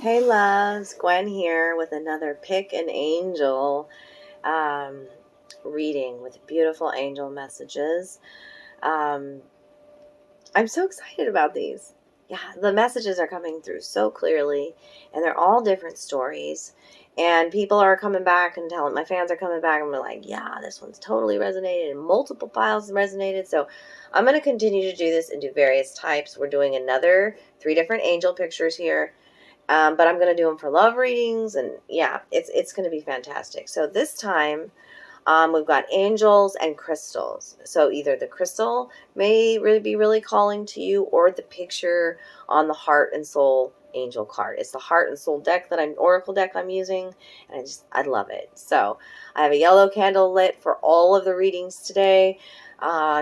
Hey loves, Gwen here with another Pick an Angel reading with beautiful angel messages. Um, I'm so excited about these. Yeah, the messages are coming through so clearly, and they're all different stories. And people are coming back and telling, my fans are coming back and we're like, yeah, this one's totally resonated, and multiple files resonated. So I'm going to continue to do this and do various types. We're doing another 3 different angel pictures here. But I'm going to do them for love readings, and yeah, it's going to be fantastic. So this time, we've got angels and crystals. So either the crystal may really be really calling to you, or the picture on the heart and soul angel card. It's the heart and soul deck oracle deck I'm using, and I love it. So I have a yellow candle lit for all of the readings today.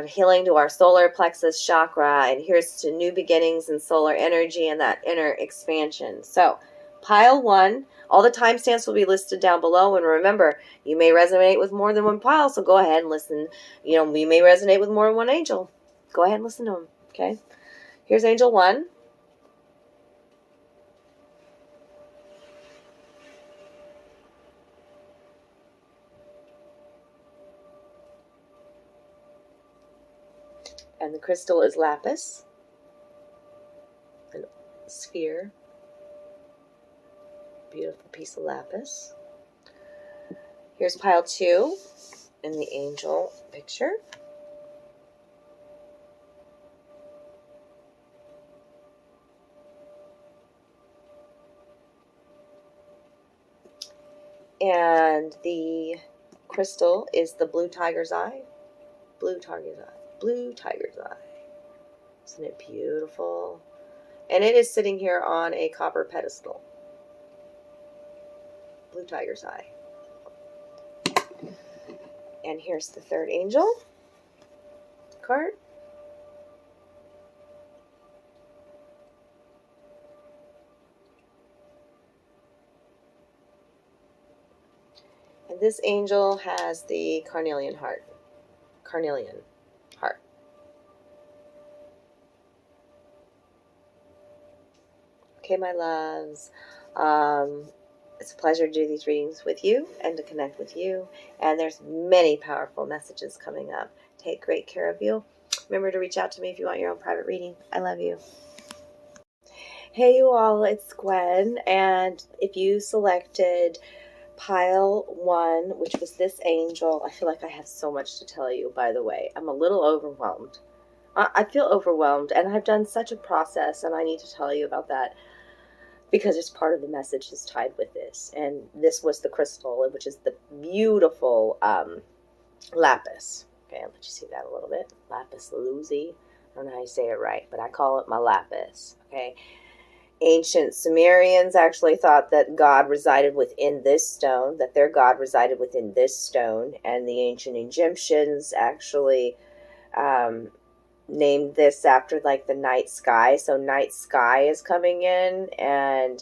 Healing to our solar plexus chakra, and here's to new beginnings and solar energy and that inner expansion. So pile 1, all the timestamps will be listed down below, and remember, you may resonate with more than one pile, so go ahead and listen. We may resonate with more than one angel. Go ahead and listen to them, okay? Here's angel 1. And the crystal is Lapis. A sphere. Beautiful piece of lapis. Here's pile 2 in the angel picture. And the crystal is the blue tiger's eye. Blue tiger's eye. Blue tiger's eye. Isn't it beautiful? And it is sitting here on a copper pedestal. Blue tiger's eye. And here's the 3rd angel card. And this angel has the carnelian heart. Carnelian heart. Okay, my loves. It's a pleasure to do these readings with you and to connect with you. And there's many powerful messages coming up. Take great care of you. Remember to reach out to me if you want your own private reading. I love you. Hey, you all, it's Gwen. And if you selected pile 1, which was this angel, I feel like I have so much to tell you, by the way. I'm a little overwhelmed. I feel overwhelmed, and I've done such a process, and I need to tell you about that, because it's part of the message is tied with this. And this was the crystal, which is the beautiful lapis. Okay, I'll let you see that a little bit. Lapis lazuli. I don't know how you say it right, but I call it my lapis. Okay. Ancient Sumerians actually thought that God resided within this stone, that their God resided within this stone. And the ancient Egyptians actually named this after like the night sky. So night sky is coming in, and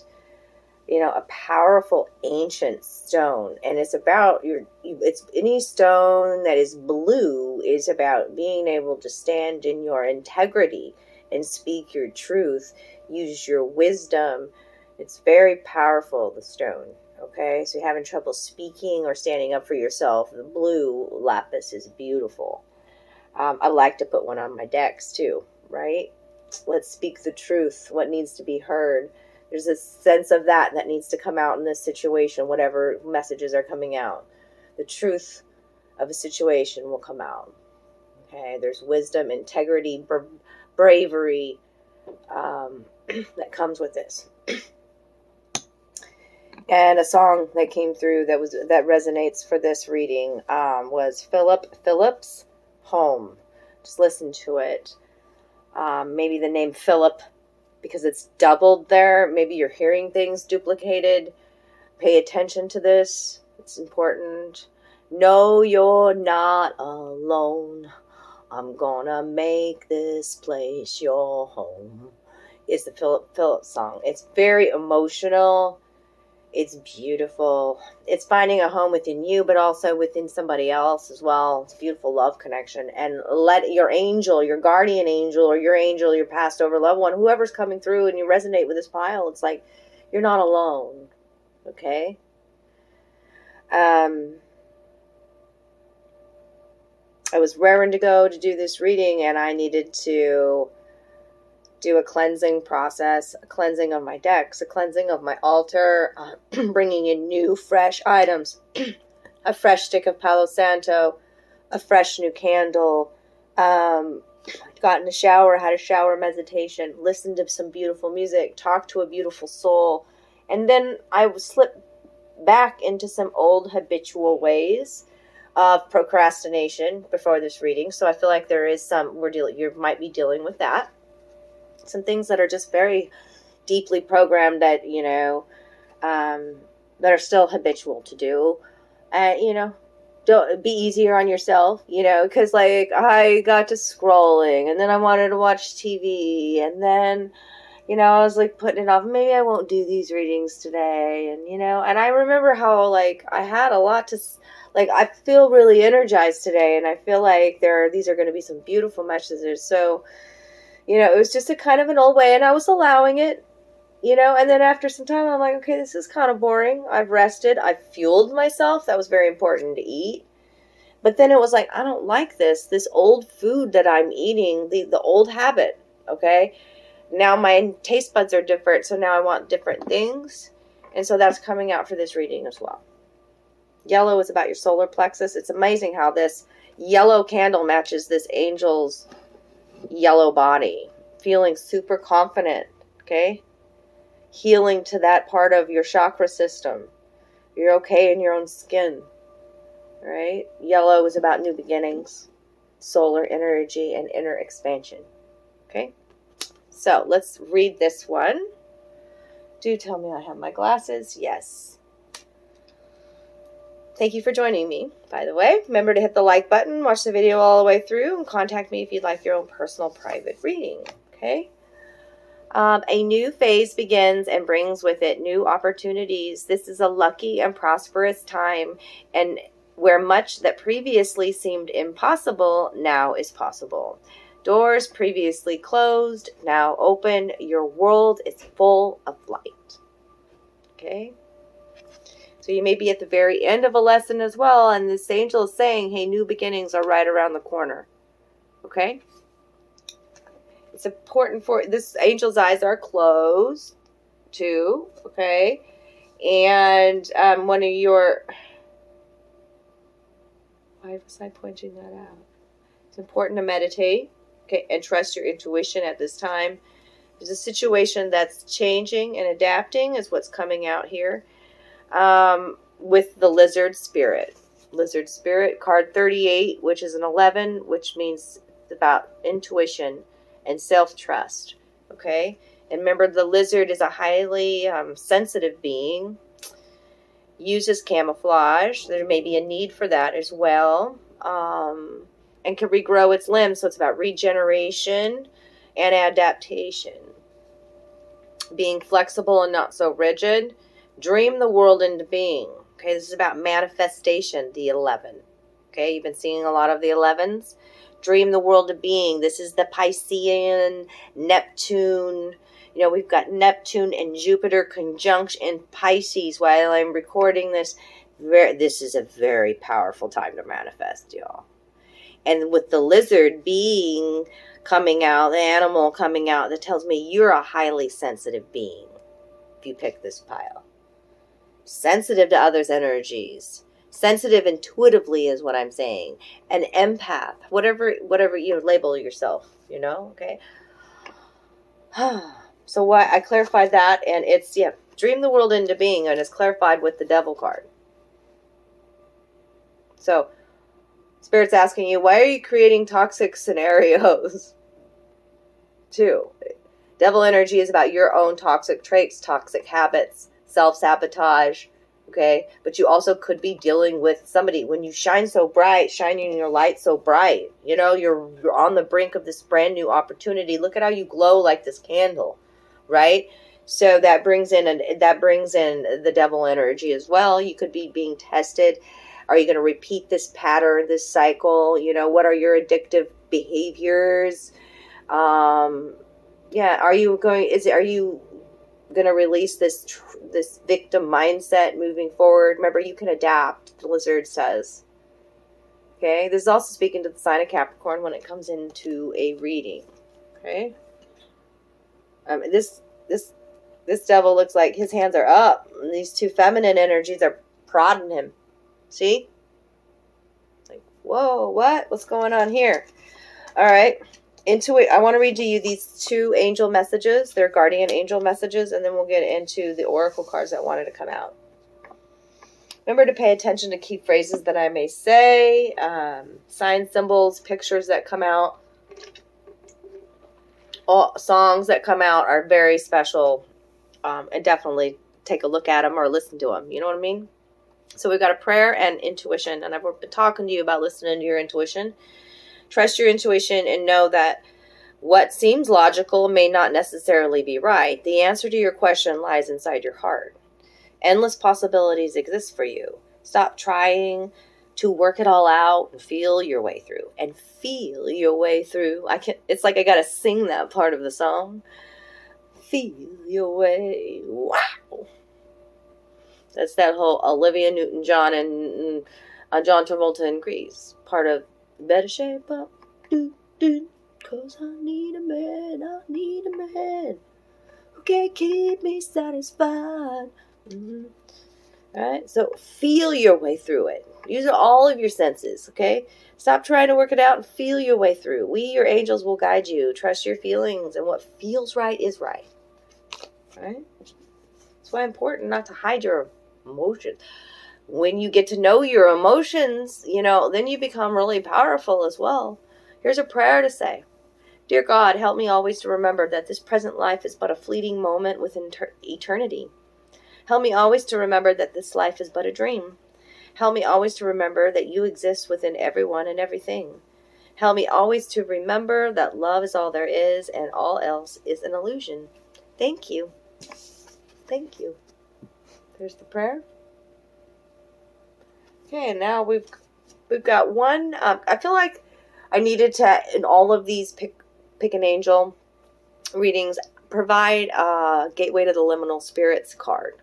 a powerful ancient stone. And it's about it's any stone that is blue is about being able to stand in your integrity and speak your truth, use your wisdom. It's very powerful, the stone. Okay, so you're having trouble speaking or standing up for yourself, the blue lapis is beautiful. I like to put one on my decks too, right? Let's speak the truth, what needs to be heard. There's a sense of that needs to come out in this situation, whatever messages are coming out. The truth of a situation will come out. Okay, there's wisdom, integrity, bravery that comes with this. And a song that came through that resonates for this reading was Philip Phillips' Home. Just listen to it. Maybe the name Philip, because it's doubled there. Maybe you're hearing things duplicated. Pay attention to this. It's important. No, you're not alone. I'm gonna make this place your home. It's the Philip Phillips song. It's very emotional. It's beautiful. It's finding a home within you, but also within somebody else as well. It's a beautiful love connection. And let your angel, your guardian angel, or your angel, your passed over loved one, whoever's coming through and you resonate with this pile, it's like You're not alone. Okay? I was raring to go to do this reading, and I needed to do a cleansing process, a cleansing of my decks, a cleansing of my altar, bringing in new, fresh items, a fresh stick of Palo Santo, a fresh new candle, got in a shower, had a shower meditation, listened to some beautiful music, talked to a beautiful soul, and then I slipped back into some old habitual ways of procrastination before this reading. So I feel like there is you might be dealing with that. Some things that are just very deeply programmed that, that are still habitual to do. Don't be easier on yourself, because like I got to scrolling and then I wanted to watch TV and then, I was like putting it off. Maybe I won't do these readings today. And, and I remember how like I had a lot to, like, I feel really energized today and I feel like these are going to be some beautiful messages. So, it was just a kind of an old way and I was allowing it, and then after some time I'm like, okay, this is kind of boring. I've rested. I've fueled myself. That was very important to eat. But then it was like, I don't like this old food that I'm eating, the old habit. Okay. Now my taste buds are different. So now I want different things. And so that's coming out for this reading as well. Yellow is about your solar plexus. It's amazing how this yellow candle matches this angel's yellow body. Feeling super confident. Okay. Healing to that part of your chakra system. You're okay in your own skin. Right? Yellow is about new beginnings, solar energy, and inner expansion. Okay? So let's read this one. Do tell me I have my glasses. Yes. Thank you for joining me, by the way. Remember to hit the like button, watch the video all the way through, and contact me if you'd like your own personal private reading. Okay? A new phase begins and brings with it new opportunities. This is a lucky and prosperous time, and where much that previously seemed impossible now is possible. Doors previously closed now open. Your world is full of light. Okay? So you may be at the very end of a lesson as well, and this angel is saying, hey, new beginnings are right around the corner. Okay? It's important for this angel's eyes are closed too. Okay? And one of your... Why was I pointing that out? It's important to meditate, okay, and trust your intuition at this time. There's a situation that's changing and adapting is what's coming out here with the lizard spirit. Lizard spirit, card 38, which is an 11, which means it's about intuition and self-trust, okay? And remember, the lizard is a highly sensitive being. Uses camouflage. There may be a need for that as well. And can regrow its limbs. So it's about regeneration and adaptation. Being flexible and not so rigid. Dream the world into being. Okay, this is about manifestation, the 11. Okay, you've been seeing a lot of the 11s. Dream the world of being. This is the Piscean, Neptune. We've got Neptune and Jupiter conjunction in Pisces while I'm recording this. This is a very powerful time to manifest, y'all. And with the lizard being coming out, the animal coming out, that tells me you're a highly sensitive being if you pick this pile. Sensitive to others' energies. Sensitive intuitively is what I'm saying. An empath. Whatever you label yourself, okay? So why I clarified that, and it's, dream the world into being, and it's clarified with the devil card. So, Spirit's asking you, why are you creating toxic scenarios? 2. Devil energy is about your own toxic traits, toxic habits, self-sabotage, okay? But you also could be dealing with somebody, when you shine so bright, shining your light so bright, you're on the brink of this brand new opportunity. Look at how you glow like this candle. Right? So that brings in the devil energy as well. You could be being tested. Are you going to repeat this pattern, this cycle? What are your addictive behaviors? Are you going going to release this victim mindset moving forward. Remember, you can adapt, the lizard says. Okay, this is also speaking to the sign of Capricorn when it comes into a reading. Okay, this devil looks like his hands are up. And these two feminine energies are prodding him. See? Like, whoa, what's going on here? All right. I want to read to you these two angel messages. They're guardian angel messages, and then we'll get into the oracle cards that wanted to come out. Remember to pay attention to key phrases that I may say, signs, symbols, pictures that come out. All songs that come out are very special, and definitely take a look at them or listen to them. You know what I mean? So we've got a prayer and intuition, and I've been talking to you about listening to your intuition. Trust your intuition and know that what seems logical may not necessarily be right. The answer to your question lies inside your heart. Endless possibilities exist for you. Stop trying to work it all out and feel your way through. And feel your way through. It's like I gotta sing that part of the song. Feel your way. Wow. That's that whole Olivia Newton-John and John Travolta in Grease. Part of Better Shape Up. Cause I need a man who can keep me satisfied. Alright, so feel your way through it. Use all of your senses, okay? Stop trying to work it out and feel your way through. We, your angels, will guide you. Trust your feelings, and what feels right is right. Alright? That's why it's important not to hide your emotions. When you get to know your emotions, then you become really powerful as well. Here's a prayer to say. Dear God, help me always to remember that this present life is but a fleeting moment within eternity. Help me always to remember that this life is but a dream. Help me always to remember that you exist within everyone and everything. Help me always to remember that love is all there is and all else is an illusion. Thank you. Thank you. There's the prayer. Okay, and now we've got one. I feel like I needed to, in all of these pick an angel readings, provide a Gateway to the Liminal Spirits card.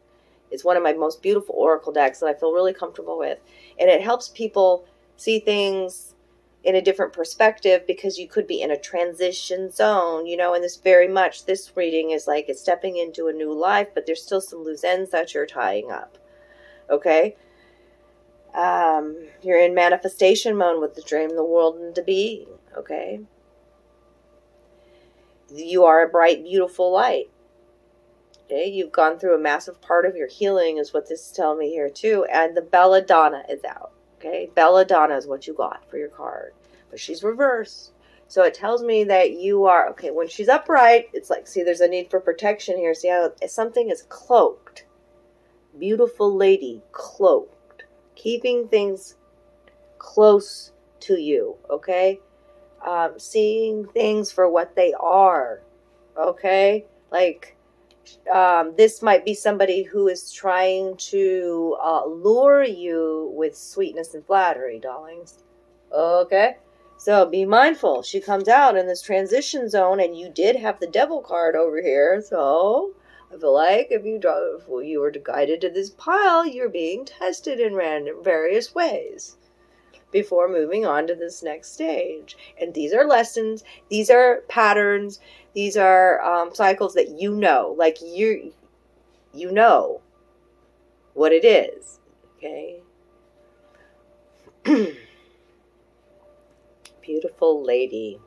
It's one of my most beautiful oracle decks that I feel really comfortable with. And it helps people see things in a different perspective, because you could be in a transition zone, and this reading is like it's stepping into a new life, but there's still some loose ends that you're tying up. Okay? You're in manifestation mode with the dream, the world, and to be. Okay? You are a bright, beautiful light. Okay? You've gone through a massive part of your healing, is what this is telling me here, too. And the Belladonna is out. Okay? Belladonna is what you got for your card. But she's reversed. So it tells me that you are, okay, when she's upright, it's like, see, there's a need for protection here. See how something is cloaked. Beautiful lady, cloaked. Keeping things close to you, okay? Seeing things for what they are, okay? Like, this might be somebody who is trying to lure you with sweetness and flattery, darlings. Okay? So be mindful. She comes out in this transition zone, and you did have the devil card over here, so I feel like if you were guided to this pile, you're being tested in various ways before moving on to this next stage. And these are lessons, these are patterns, these are cycles that like you know what it is, okay? Beautiful lady.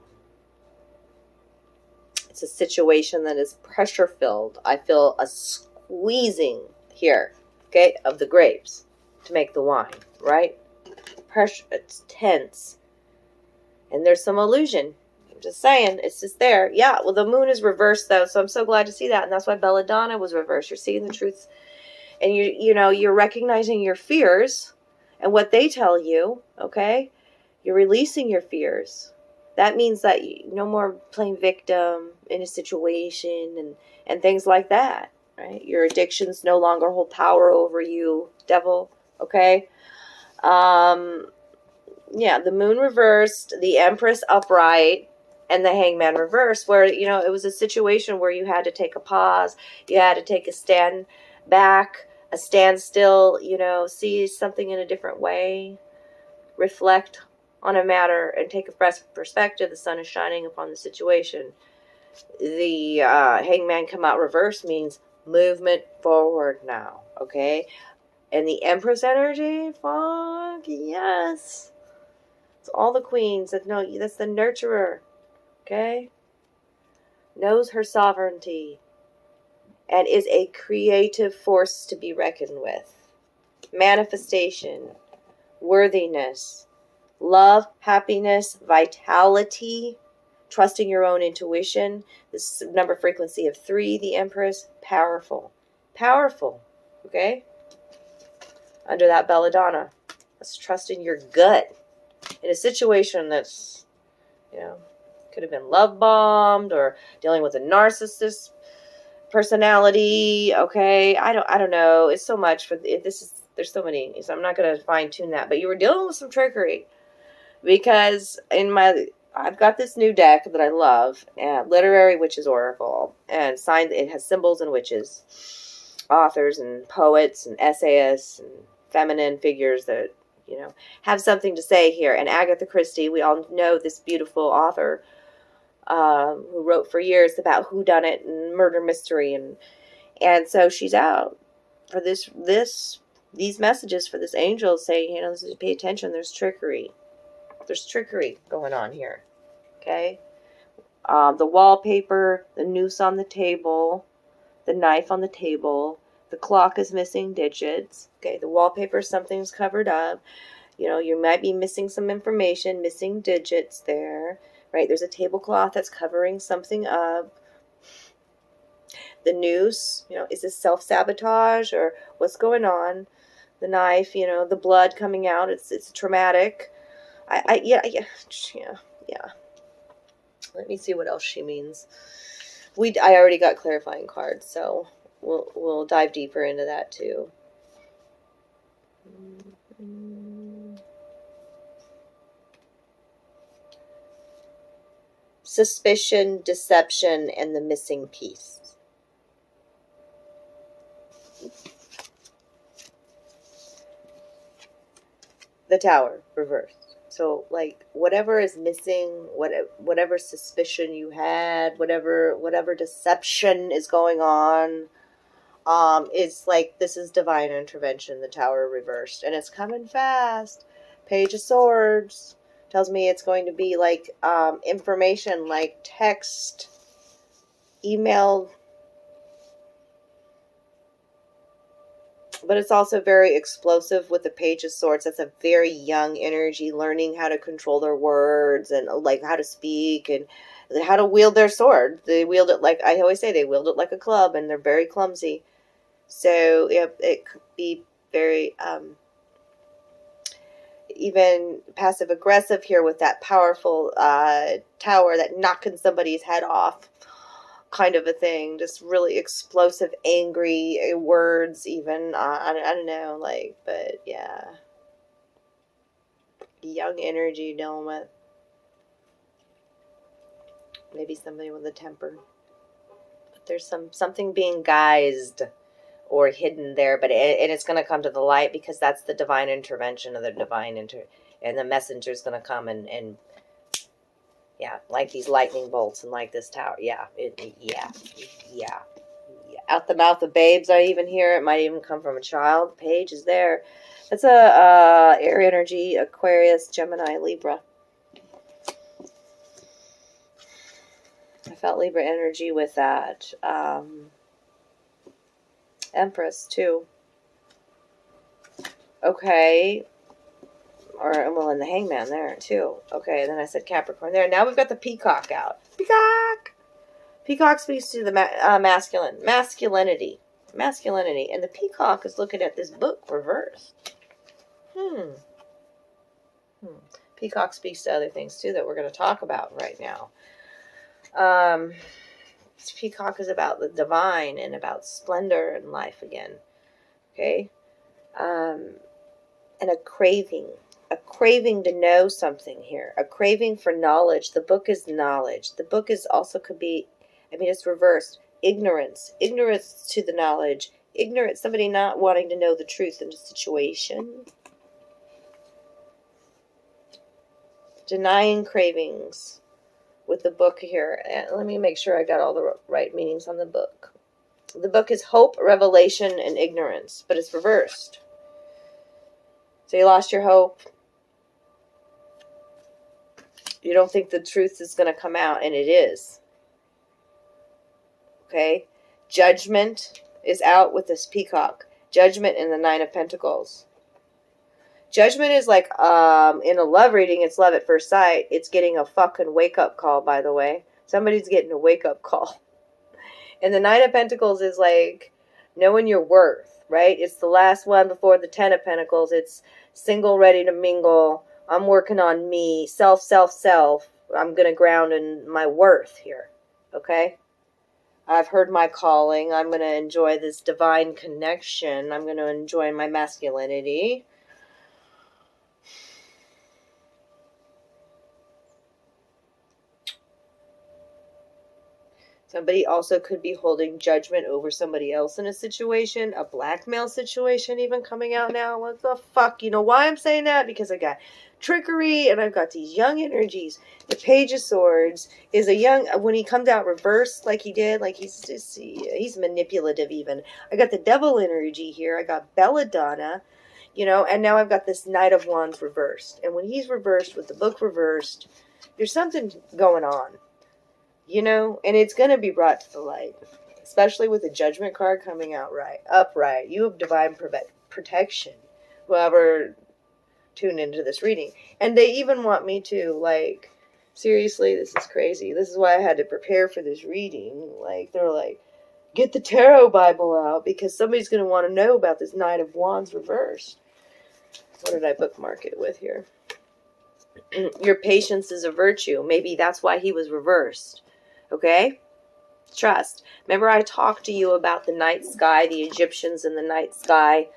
It's a situation that is pressure-filled. I feel a squeezing here, okay, of the grapes to make the wine, right? Pressure, it's tense. And there's some illusion. I'm just saying, it's just there. Yeah, well, the moon is reversed, though, so I'm so glad to see that. And that's why Belladonna was reversed. You're seeing the truth. And, you're recognizing your fears and what they tell you, okay? You're releasing your fears. That means that no more playing victim in a situation and things like that, right? Your addictions no longer hold power over you, devil, okay? Yeah, the moon reversed, the Empress upright, And the Hangman reverse, where, you know, it was a situation where you had to take a pause, you had to take a stand back, a standstill, you know, see something in a different way, reflect on a matter, and take a fresh perspective. The sun is shining upon the situation. The Hangman come out reverse means movement forward now, okay? And the Empress energy, fuck yes. It's all the queens that know, that's the nurturer, okay? Knows her sovereignty and is a creative force to be reckoned with. Manifestation, worthiness, love, happiness, vitality, trusting your own intuition. This number frequency of 3, the Empress, powerful. Powerful, okay? Under that belladonna, let's trust in your gut. In a situation that's, you know, could have been love bombed or dealing with a narcissist personality. Okay, I don't know. It's so much for this. There's so many, so I'm not going to fine tune that. But you were dealing with some trickery, because I've got this new deck that I love, Literary Witches Oracle, and signed. It has symbols and witches, authors and poets and essayists and feminine figures that, you know, have something to say here. And Agatha Christie, we all know this beautiful author, who wrote for years about whodunit and murder mystery, and so she's out for these messages for this angel saying, you know, this is, pay attention. There's trickery going on here. Okay, the wallpaper, the noose on the table, the knife on the table, the clock is missing digits. Okay, the wallpaper, something's covered up. You know, you might be missing some information, missing digits there. Right, there's a tablecloth that's covering something up. The noose, you know, is this self-sabotage or what's going on? The knife, you know, the blood coming out, it's traumatic. Yeah. Let me see what else she means. I already got clarifying cards, so we'll dive deeper into that too. Suspicion, deception, and the missing piece. The Tower, reversed. So, like, whatever is missing, whatever suspicion you had, whatever deception is going on, it's like, this is divine intervention, the Tower reversed. And it's coming fast. Page of Swords tells me it's going to be like information like text, email, but it's also very explosive with the Page of Swords. That's a very young energy, learning how to control their words and like how to speak and how to wield their sword. They wield it like, I always say, they wield it like a club, and they're very clumsy. So yeah, it could be very even passive aggressive here with that powerful tower that knocking somebody's head off kind of a thing. Just really explosive, angry words even. I don't know, like, but yeah. Young energy dealing with. Maybe somebody with a temper. But there's something being guised or hidden there, but and it's going to come to the light, because that's the divine intervention of the divine and the messenger's going to come and yeah, like these lightning bolts and like this tower. Yeah. Out the mouth of babes, I even hear. It might even come from a child. Page is there. That's a air energy, Aquarius, Gemini, Libra. I felt Libra energy with that. Empress too. Okay. Or, well, in the Hangman there too. Okay, then I said Capricorn there. Now we've got the Peacock out. Peacock! Peacock speaks to the masculinity. And the Peacock is looking at this book reversed. Peacock speaks to other things too that we're going to talk about right now. Peacock is about the divine and about splendor in life again. Okay? And a craving a craving to know something here, a craving for knowledge. The book is knowledge. The book is also could be, I mean, it's reversed. Ignorance to the knowledge, ignorance, somebody not wanting to know the truth in a situation. Denying cravings with the book here. Let me make sure I got all the right meanings on the book. The book is hope, revelation, and ignorance, but it's reversed. So you lost your hope. You don't think the truth is going to come out, and it is. Okay? Judgment is out with this peacock. Judgment in the Nine of Pentacles. Judgment is like, in a love reading, it's love at first sight. It's getting a fucking wake-up call, by the way. Somebody's getting a wake-up call. And the Nine of Pentacles is like knowing your worth, right? It's the last one before the Ten of Pentacles. It's single, ready to mingle. I'm working on me. Self, self, self. I'm going to ground in my worth here. Okay? I've heard my calling. I'm going to enjoy this divine connection. I'm going to enjoy my masculinity. Somebody also could be holding judgment over somebody else in a situation, a blackmail situation even coming out now. What the fuck? You know why I'm saying that? Because I got trickery and I've got these young energies. The Page of Swords is a young, when he comes out reversed like he did, like he's manipulative even. I got the Devil energy here. I got Belladonna, you know, and now I've got this Knight of Wands reversed. And when he's reversed with the book reversed, there's something going on. You know, and it's going to be brought to the light, especially with the Judgment card coming out upright. You have divine protection, whoever tuned into this reading. And they even want me to, like, seriously, this is crazy. This is why I had to prepare for this reading. Like, they're like, get the Tarot Bible out because somebody's going to want to know about this Knight of Wands reversed. What did I bookmark it with here? Your patience is a virtue. Maybe that's why he was reversed. Okay? Trust. Remember I talked to you about the night sky, the Egyptians in the night sky.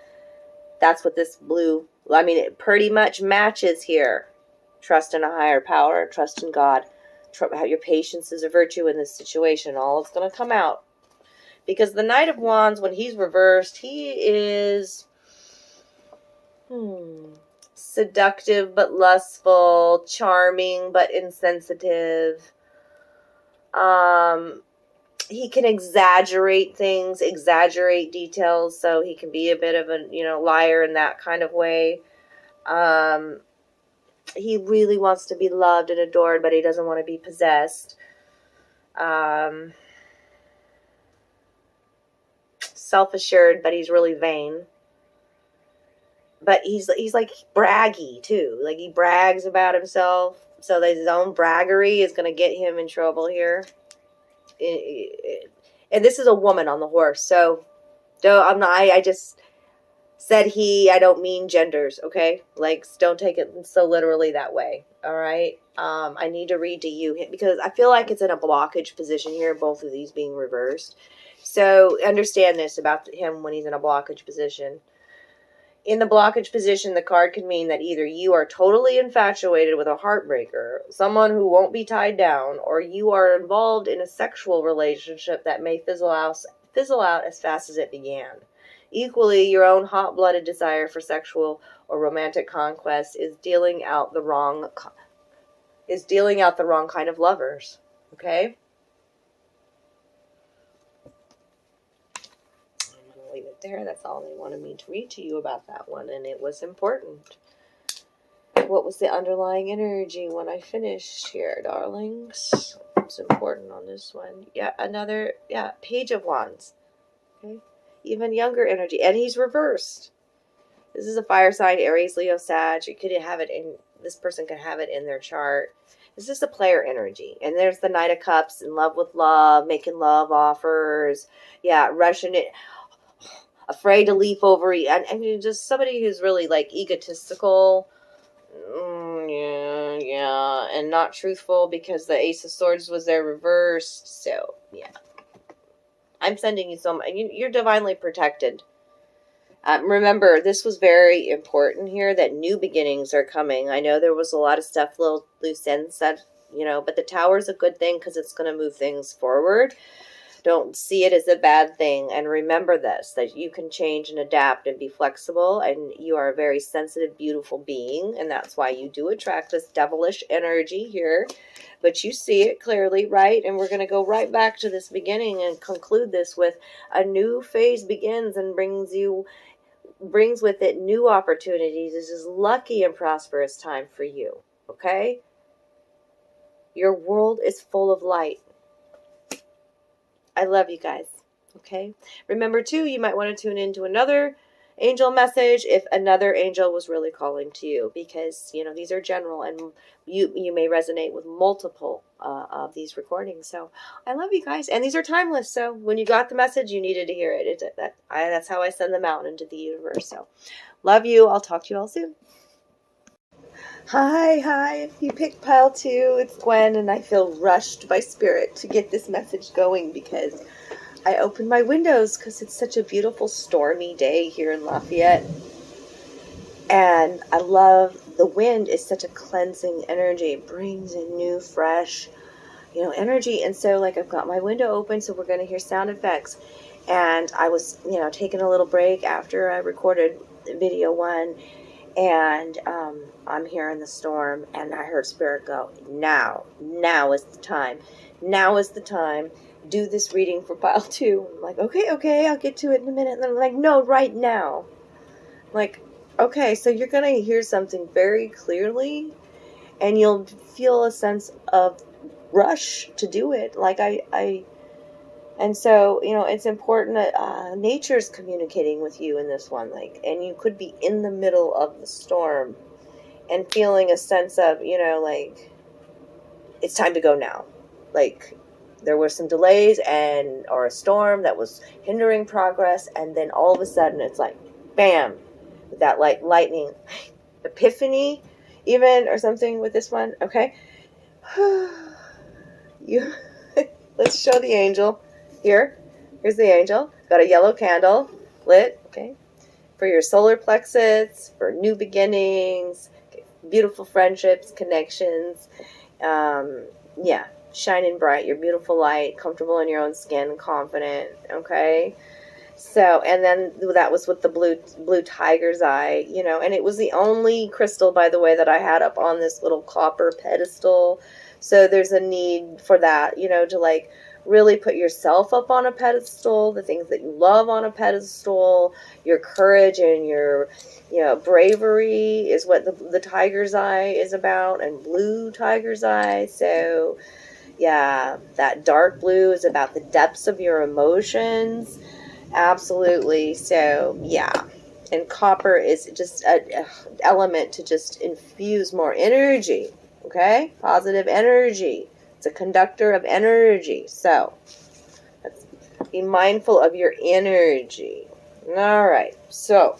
That's what this blue, I mean, it pretty much matches here. Trust in a higher power. Trust in God. Your patience is a virtue in this situation. All is going to come out. Because the Knight of Wands, when he's reversed, he is seductive but lustful, charming but insensitive. He can exaggerate things, exaggerate details, so he can be a bit of a, you know, liar in that kind of way. He really wants to be loved and adored, but he doesn't want to be possessed. Self-assured, but he's really vain. But he's like braggy too. Like he brags about himself. So his own braggery is going to get him in trouble here. And this is a woman on the horse. So I'm not, I just said he, I don't mean genders. Okay. Like don't take it so literally that way. All right. I need to read to you because I feel like it's in a blockage position here. Both of these being reversed. So understand this about him when he's in a blockage position. In the blockage position, the card can mean that either you are totally infatuated with a heartbreaker, someone who won't be tied down, or you are involved in a sexual relationship that may fizzle out as fast as it began. Equally, your own hot-blooded desire for sexual or romantic conquest is dealing out the wrong kind of lovers. Okay? Leave it there. That's all they wanted me to read to you about that one, and it was important. What was the underlying energy when I finished here, darlings? It's important on this one. Yeah, another, Page of Wands. Okay, even younger energy, and he's reversed. This is a fire sign, Aries, Leo, Sag. You could have it in, this person could have it in their chart. It's just a player energy. And there's the Knight of Cups, in love with love, making love offers. Yeah, rushing it. Afraid to leap over. I mean, just somebody who's really like egotistical. Yeah. And not truthful because the Ace of Swords was there reversed. So, yeah. I'm sending you so much. You're divinely protected. Remember, this was very important here, that new beginnings are coming. I know there was a lot of stuff, little loose ends that, but the tower is a good thing because it's going to move things forward. Don't see it as a bad thing. And remember this, that you can change and adapt and be flexible. And you are a very sensitive, beautiful being. And that's why you do attract this devilish energy here. But you see it clearly, right? And we're going to go right back to this beginning and conclude this with a new phase begins and brings with it new opportunities. This is lucky and prosperous time for you. Okay? Your world is full of light. I love you guys. Okay? Remember, too, you might want to tune into another angel message if another angel was really calling to you, because, these are general, and you may resonate with multiple of these recordings. So I love you guys. And these are timeless. So when you got the message, you needed to hear it. That's how I send them out into the universe. So love you. I'll talk to you all soon. Hi. If you picked pile 2, it's Gwen, and I feel rushed by spirit to get this message going because I opened my windows because it's such a beautiful stormy day here in Lafayette. And I love the wind is such a cleansing energy. It brings in new, fresh, energy. And so, I've got my window open, so we're going to hear sound effects. And I was, taking a little break after I recorded video 1. And I'm hearing the storm, and I heard Spirit go, now is the time. Now is the time. Do this reading for pile 2. I'm like, okay, I'll get to it in a minute. And then I'm like, no, right now. I'm like, okay, so you're going to hear something very clearly, and you'll feel a sense of rush to do it. And so, it's important that nature's communicating with you in this one, and you could be in the middle of the storm and feeling a sense of, it's time to go now. There were some delays or a storm that was hindering progress, and then all of a sudden it's like, bam, with that lightning epiphany even, or something with this one, okay? Let's show the angel. Here's the angel. Got a yellow candle lit, okay? For your solar plexus, for new beginnings, okay, beautiful friendships, connections, shining bright, your beautiful light, comfortable in your own skin, confident, okay? So, and then that was with the blue tiger's eye, and it was the only crystal, by the way, that I had up on this little copper pedestal. So there's a need for that, to really put yourself up on a pedestal, the things that you love on a pedestal, your courage and your, bravery is what the tiger's eye is about, and blue tiger's eye. So, yeah, that dark blue is about the depths of your emotions. Absolutely. So, yeah. And copper is just an element to just infuse more energy. Okay? Positive energy. It's a conductor of energy. So, let's be mindful of your energy. All right. So,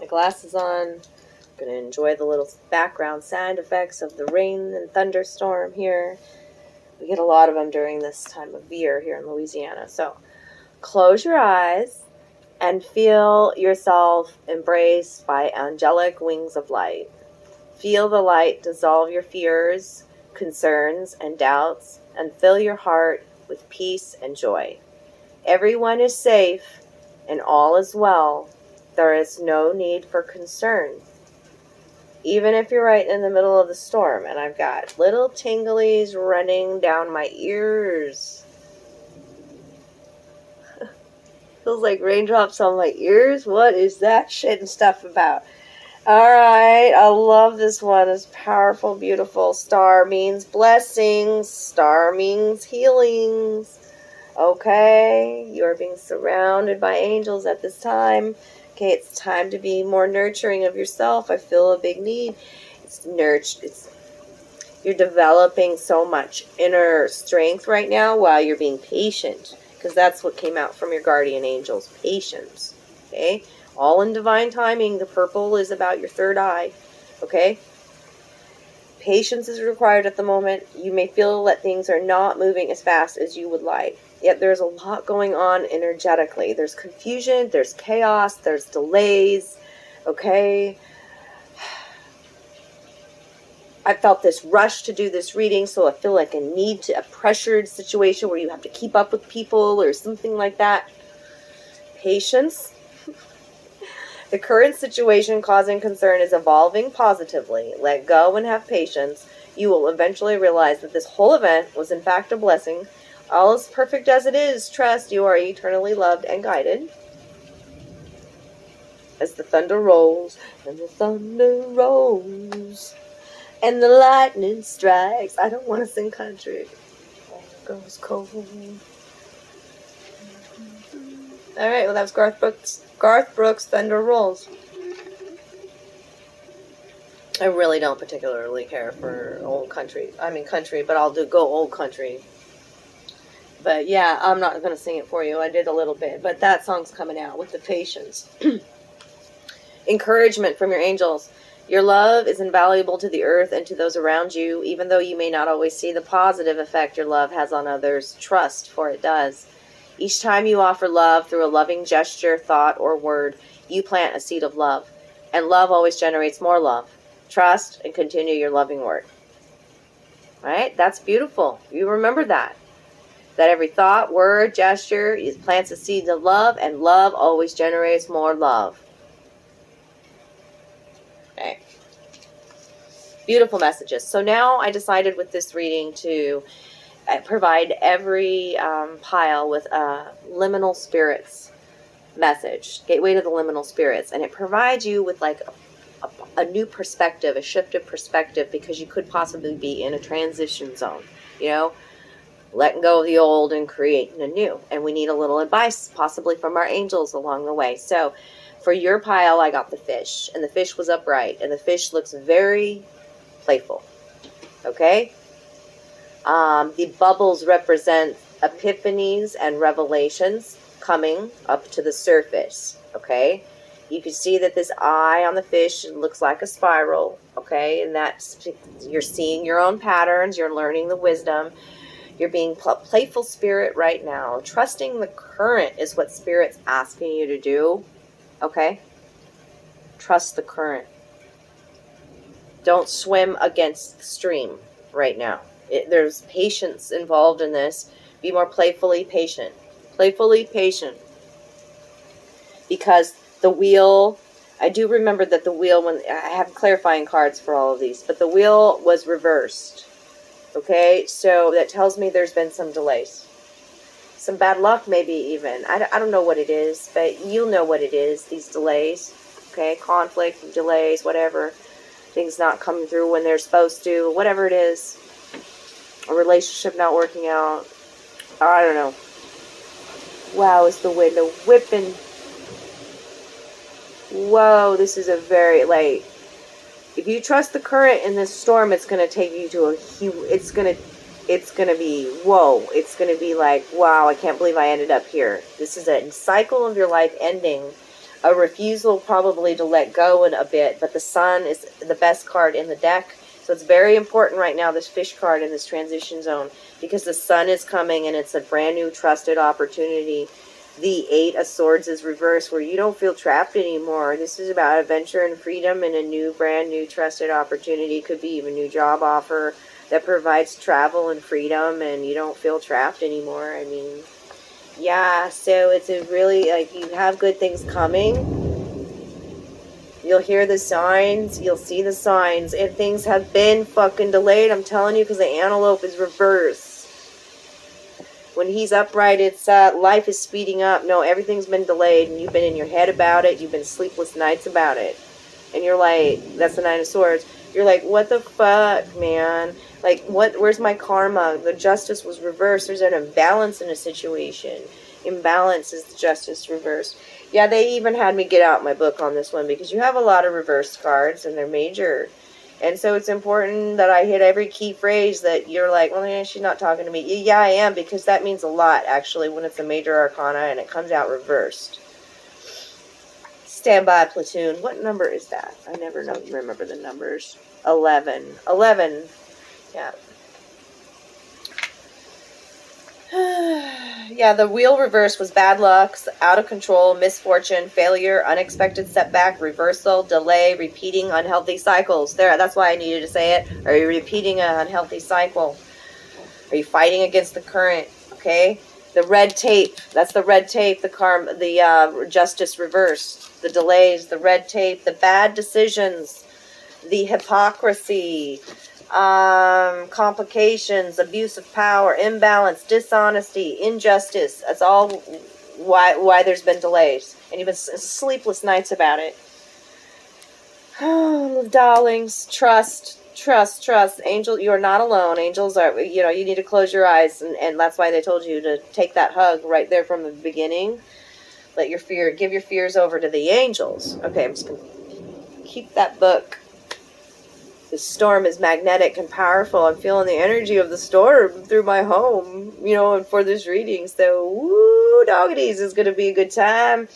my glasses on. I'm going to enjoy the little background sound effects of the rain and thunderstorm here. We get a lot of them during this time of year here in Louisiana. So, close your eyes and feel yourself embraced by angelic wings of light. Feel the light dissolve your fears, concerns, and doubts, and fill your heart with peace and joy. Everyone is safe, and all is well. There is no need for concern. Even if you're right in the middle of the storm, and I've got little tinglies running down my ears. Feels like raindrops on my ears. What is that shit and stuff about? Alright, I love this one. It's powerful, beautiful. Star means blessings. Star means healings. Okay, you're being surrounded by angels at this time. Okay, it's time to be more nurturing of yourself. I feel a big need. You're developing so much inner strength right now while you're being patient. Because that's what came out from your guardian angels. Patience. Okay? All in divine timing. The purple is about your third eye. Okay? Patience is required at the moment. You may feel that things are not moving as fast as you would like. Yet there's a lot going on energetically. There's confusion, there's chaos, there's delays, okay? I felt this rush to do this reading, so I feel like a pressured situation where you have to keep up with people or something like that. Patience. The current situation causing concern is evolving positively. Let go and have patience. You will eventually realize that this whole event was in fact a blessing. All is perfect as it is. Trust you are eternally loved and guided. As the thunder rolls, and the thunder rolls, and the lightning strikes. I don't want to sing country. Goes cold. Alright, well that was Garth Brooks' Thunder Rolls. I really don't particularly care for old country. I mean country, but I'll go old country. But yeah, I'm not going to sing it for you. I did a little bit. But that song's coming out with the patience. Encouragement from your angels. Your love is invaluable to the earth and to those around you. Even though you may not always see the positive effect your love has on others, trust, for it does. Each time you offer love through a loving gesture, thought, or word, you plant a seed of love. And love always generates more love. Trust and continue your loving work. Right? That's beautiful. You remember that. That every thought, word, gesture plants a seed of love, and love always generates more love. Okay. Beautiful messages. So now I decided with this reading to provide every pile with a liminal spirits message, gateway to the liminal spirits, and it provides you with like a new perspective, a shift of perspective, because you could possibly be in a transition zone, you know, letting go of the old and creating a new. And we need a little advice, possibly from our angels along the way. So for your pile, I got the fish, and the fish was upright, and the fish looks very playful. Okay? The bubbles represent epiphanies and revelations coming up to the surface. Okay? You can see that this eye on the fish looks like a spiral. Okay? And that's, you're seeing your own patterns, you're learning the wisdom. You're being playful spirit right now. Trusting the current is what spirit's asking you to do. Okay? Trust the current. Don't swim against the stream right now. There's patience involved in this. Be more playfully patient. Playfully patient. Because the wheel, I do remember that the wheel, when I have clarifying cards for all of these, but the wheel was reversed. Okay, so that tells me there's been some delays. Some bad luck maybe even. I don't know what it is, but you'll know what it is, these delays. Okay, conflict, delays, whatever. Things not coming through when they're supposed to, whatever it is. A relationship not working out. I don't know. Wow, is the wind whipping. Whoa, this is a very, like, if you trust the current in this storm, it's going to take you to a huge, it's going to be, whoa, it's going to be like, wow, I can't believe I ended up here. This is a cycle of your life ending, a refusal probably to let go in a bit, but the sun is the best card in the deck. So it's very important right now, this fish card in this transition zone, because the sun is coming and it's a brand new trusted opportunity. The Eight of Swords is reversed, where you don't feel trapped anymore. This is about adventure and freedom and a new, brand new trusted opportunity. Could be even a new job offer that provides travel and freedom, and you don't feel trapped anymore. I mean, yeah, so it's a really, like, you have good things coming. You'll hear the signs. You'll see the signs. And things have been fucking delayed, I'm telling you, because the antelope is reversed. When he's upright, it's life is speeding up. No, everything's been delayed, and you've been in your head about it. You've been sleepless nights about it. And you're like, that's the Nine of Swords. You're like, what the fuck, man? Like, what? Where's my karma? The justice was reversed. There's an imbalance in a situation. Imbalance is the justice reversed. Yeah, they even had me get out my book on this one, because you have a lot of reversed cards, and they're major. And so it's important that I hit every key phrase that you're like, well, yeah, she's not talking to me. Yeah, I am, because that means a lot, actually, when it's a major arcana and it comes out reversed. Stand by, platoon. What number is that? I never remember the numbers. 11. 11. Yeah. Yeah, the wheel reverse was bad luck, out of control, misfortune, failure, unexpected setback, reversal, delay, repeating unhealthy cycles. There, that's why I needed to say it. Are you repeating an unhealthy cycle? Are you fighting against the current? Okay. The red tape. That's the red tape. The justice reverse. The delays. The red tape. The bad decisions. The hypocrisy. Complications. Abuse of power. Imbalance. Dishonesty. Injustice. That's all why there's been delays. And you've been sleepless nights about it. Oh, darlings, trust. Angel, you are not alone. Angels are, you need to close your eyes, and that's why they told you to take that hug right there from the beginning. Give your fears over to the angels. Okay, I'm just going to keep that book. The storm is magnetic and powerful. I'm feeling the energy of the storm through my home, and for this reading. So, woo, doggities, is going to be a good time.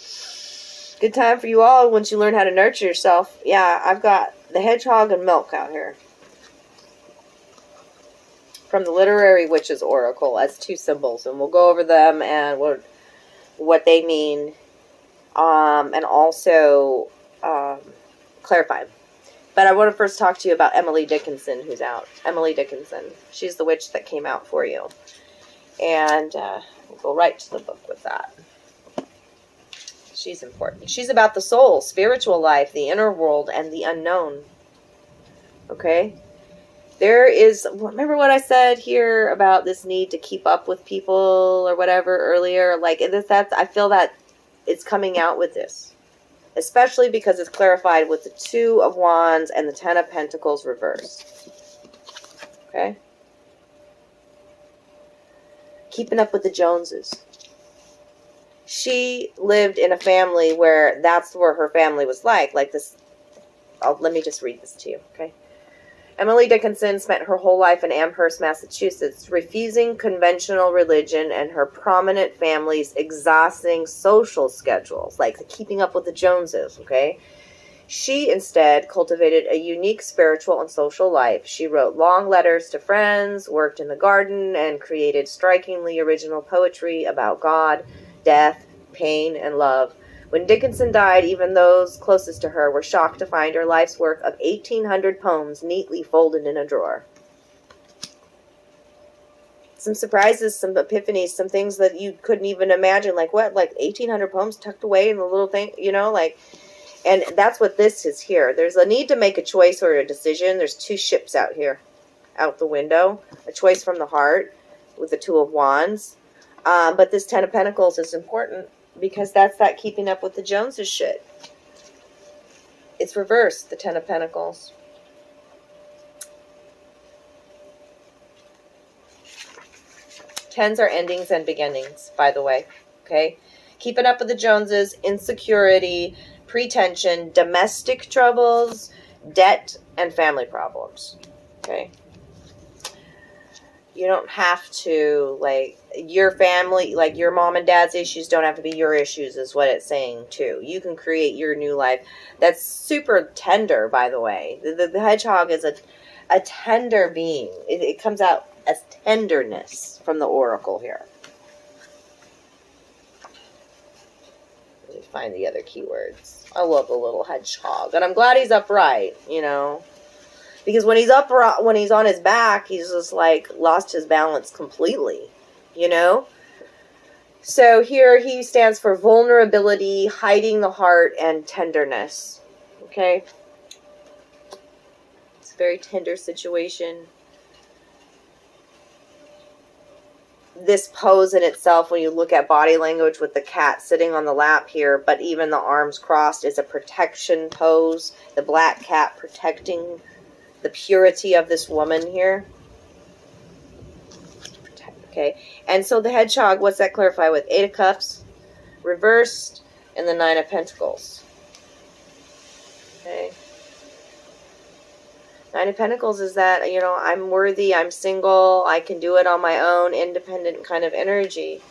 Good time for you all once you learn how to nurture yourself. Yeah, I've got the hedgehog and milk out here. From the Literary Witches Oracle as 2 symbols. And we'll go over them and what they mean. And also clarify. But I want to first talk to you about Emily Dickinson, who's out. Emily Dickinson. She's the witch that came out for you. And we'll go right to the book with that. She's important. She's about the soul, spiritual life, the inner world, and the unknown. Okay? Remember what I said here about this need to keep up with people or whatever earlier? I feel that it's coming out with this. Especially because it's clarified with the 2 of Wands and the 10 of Pentacles reversed. Okay? Keeping up with the Joneses. She lived in a family where that's where her family was like this. Let me just read this to you, okay? Emily Dickinson spent her whole life in Amherst, Massachusetts, refusing conventional religion and her prominent family's exhausting social schedules, like keeping up with the Joneses, okay? She instead cultivated a unique spiritual and social life. She wrote long letters to friends, worked in the garden, and created strikingly original poetry about God, death, pain, and love. When Dickinson died, even those closest to her were shocked to find her life's work of 1,800 poems neatly folded in a drawer. Some surprises, some epiphanies, some things that you couldn't even imagine. Like what? Like 1,800 poems tucked away in the little thing, and that's what this is here. There's a need to make a choice or a decision. There's 2 ships out here, out the window. A choice from the heart with the 2 of Wands. But this 10 of Pentacles is important because that's that keeping up with the Joneses shit. It's reversed, the 10 of Pentacles. Tens are endings and beginnings, by the way. Okay? Keeping up with the Joneses, insecurity, pretension, domestic troubles, debt, and family problems. Okay? You don't have to, your family, your mom and dad's issues don't have to be your issues, is what it's saying, too. You can create your new life. That's super tender, by the way. The hedgehog is a tender being. It comes out as tenderness from the oracle here. Let me find the other keywords. I love the little hedgehog. And I'm glad he's upright, Because when he's upright, when he's on his back, he's just lost his balance completely, So here he stands for vulnerability, hiding the heart, and tenderness. Okay? It's a very tender situation. This pose in itself, when you look at body language with the cat sitting on the lap here, but even the arms crossed, is a protection pose. The black cat protecting the purity of this woman here. Okay. And so the hedgehog, what's that clarify with? 8 of Cups, reversed, and the 9 of Pentacles. Okay. 9 of Pentacles is that, I'm worthy, I'm single, I can do it on my own, independent kind of energy.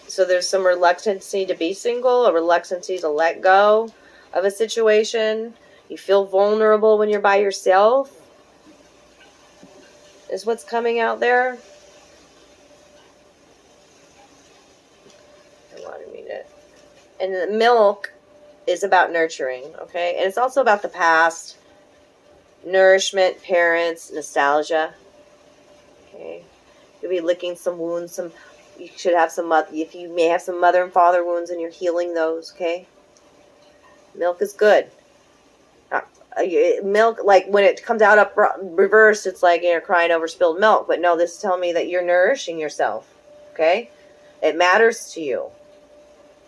So there's some reluctancy to be single, a reluctancy to let go of a situation. You feel vulnerable when you're by yourself, is what's coming out there. And the milk is about nurturing, okay? And it's also about the past, nourishment, parents, nostalgia, okay? You'll be licking some wounds, you should have some, if you may have some mother and father wounds and you're healing those, okay? Milk is good. Milk, like when it comes out up reversed, it's like you're crying over spilled milk. But no, this is telling me that you're nourishing yourself, okay? It matters to you,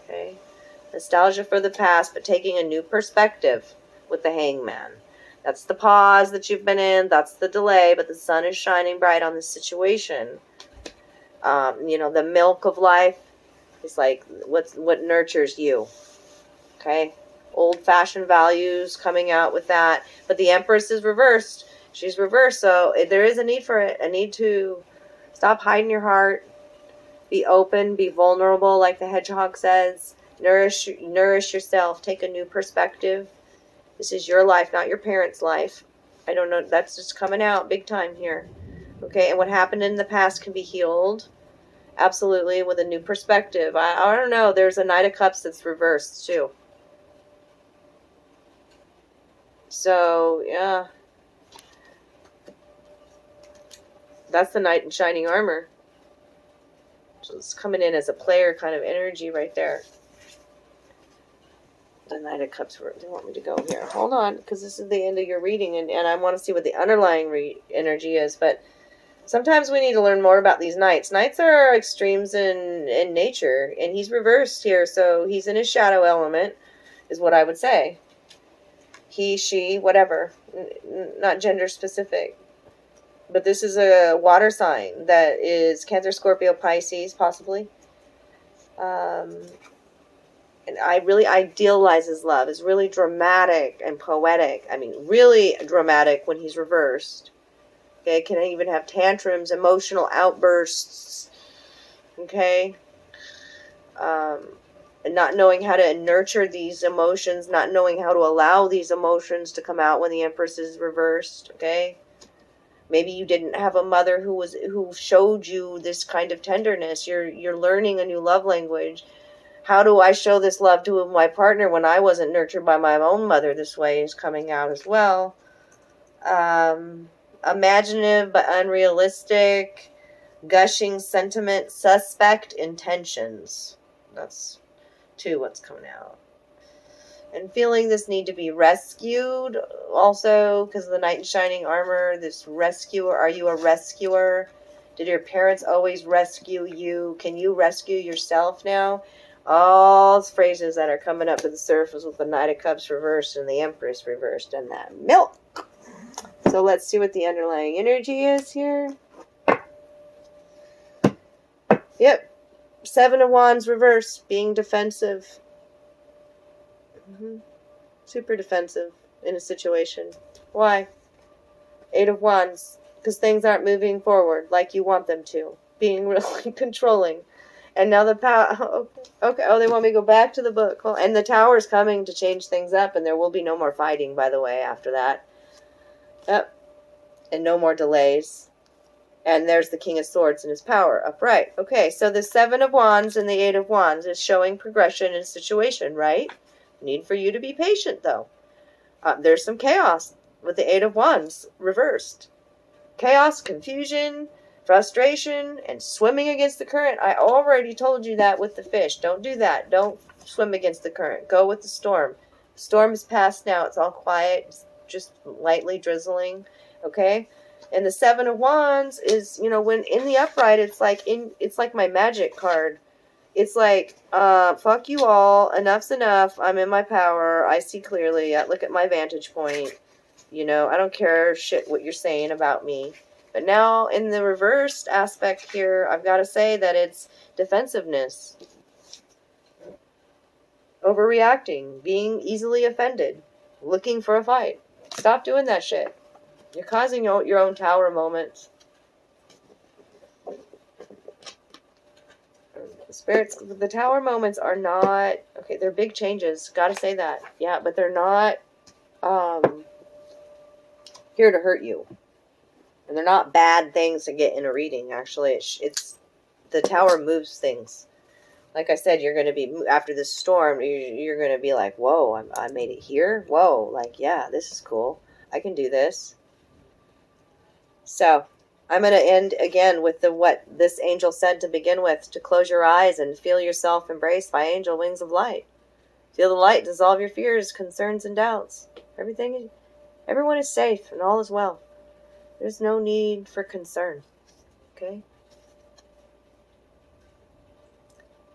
okay? Nostalgia for the past, but taking a new perspective with the Hangman. That's the pause that you've been in. That's the delay, but the sun is shining bright on this situation. The milk of life is like what nurtures you, okay? Old-fashioned values coming out with that. But the Empress is reversed. She's reversed, so there is a need for it. A need to stop hiding your heart. Be open, be vulnerable, like the hedgehog says. Nourish yourself. Take a new perspective. This is your life, not your parents' life. I don't know. That's just coming out big time here. Okay, and what happened in the past can be healed. Absolutely, with a new perspective. I don't know. There's a Knight of Cups that's reversed, too. So, yeah. That's the Knight in Shining Armor. So it's coming in as a player kind of energy right there. The Knight of Cups, where they want me to go here. Hold on, because this is the end of your reading, and I want to see what the underlying energy is. But sometimes we need to learn more about these Knights. Knights are extremes in nature, and he's reversed here, so he's in his shadow element, is what I would say. He, she, whatever. Not gender specific. But this is a water sign that is Cancer, Scorpio, Pisces, possibly. And I really idealize his love. It's really dramatic and poetic. I mean, really dramatic when he's reversed. Okay, can even have tantrums, emotional outbursts. Okay. And not knowing how to nurture these emotions, not knowing how to allow these emotions to come out when the Empress is reversed, okay? Maybe you didn't have a mother who showed you this kind of tenderness. You're learning a new love language. How do I show this love to my partner when I wasn't nurtured by my own mother this way is coming out as well. Imaginative but unrealistic, gushing sentiment, suspect intentions. That's what's coming out. And feeling this need to be rescued also because of the Knight in Shining Armor, this rescuer. Are you a rescuer? Did your parents always rescue you? Can you rescue yourself now? All these phrases that are coming up to the surface with the Knight of Cups reversed and the Empress reversed and that milk. So let's see what the underlying energy is here. Yep. 7 of Wands reversed, being defensive. Super defensive in a situation. Why? 8 of Wands. Because things aren't moving forward like you want them to. Being really controlling. And now the power... Okay, they want me to go back to the book. Well, and the Tower's coming to change things up, and there will be no more fighting, by the way, after that. Yep. And no more delays. And there's the King of Swords and his power upright. Okay, so the 7 of Wands and the 8 of Wands is showing progression in situation, right? Need for you to be patient, though. There's some chaos with the 8 of Wands reversed. Chaos, confusion, frustration, and swimming against the current. I already told you that with the fish. Don't do that. Don't swim against the current. Go with the storm. The storm is past now. It's all quiet. It's just lightly drizzling. Okay? And the 7 of Wands is, when in the upright, it's like my magic card. It's like, fuck you all. Enough's enough. I'm in my power. I see clearly. I look at my vantage point. I don't care shit what you're saying about me. But now in the reversed aspect here, I've got to say that it's defensive,ness. Overreacting. Being easily offended. Looking for a fight. Stop doing that shit. You're causing your own Tower moments. Spirits, the Tower moments are not... Okay, they're big changes. Gotta say that. Yeah, but they're not here to hurt you. And they're not bad things to get in a reading, actually. It's the Tower moves things. Like I said, you're going to be, after this storm, you're going to be like, whoa, I made it here. Whoa, like, yeah, this is cool. I can do this. So I'm going to end again with what this angel said to begin with, to close your eyes and feel yourself embraced by angel wings of light. Feel the light dissolve your fears, concerns, and doubts. Everyone is safe and all is well. There's no need for concern. Okay?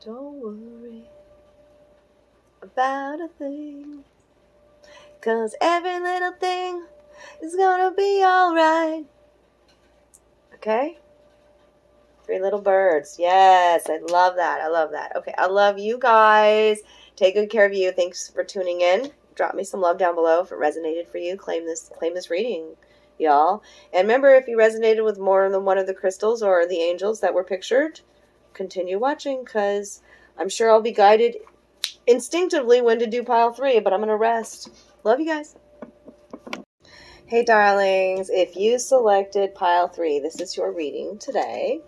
Don't worry about a thing, 'cause every little thing is gonna be alright. Okay? 3 little birds. Yes, I love that. I love that. Okay, I love you guys. Take good care of you. Thanks for tuning in. Drop me some love down below if it resonated for you. Claim this reading, y'all. And remember, if you resonated with more than one of the crystals or the angels that were pictured, continue watching, because I'm sure I'll be guided instinctively when to do pile 3, but I'm going to rest. Love you guys. Hey, darlings. If you selected pile 3, this is your reading today.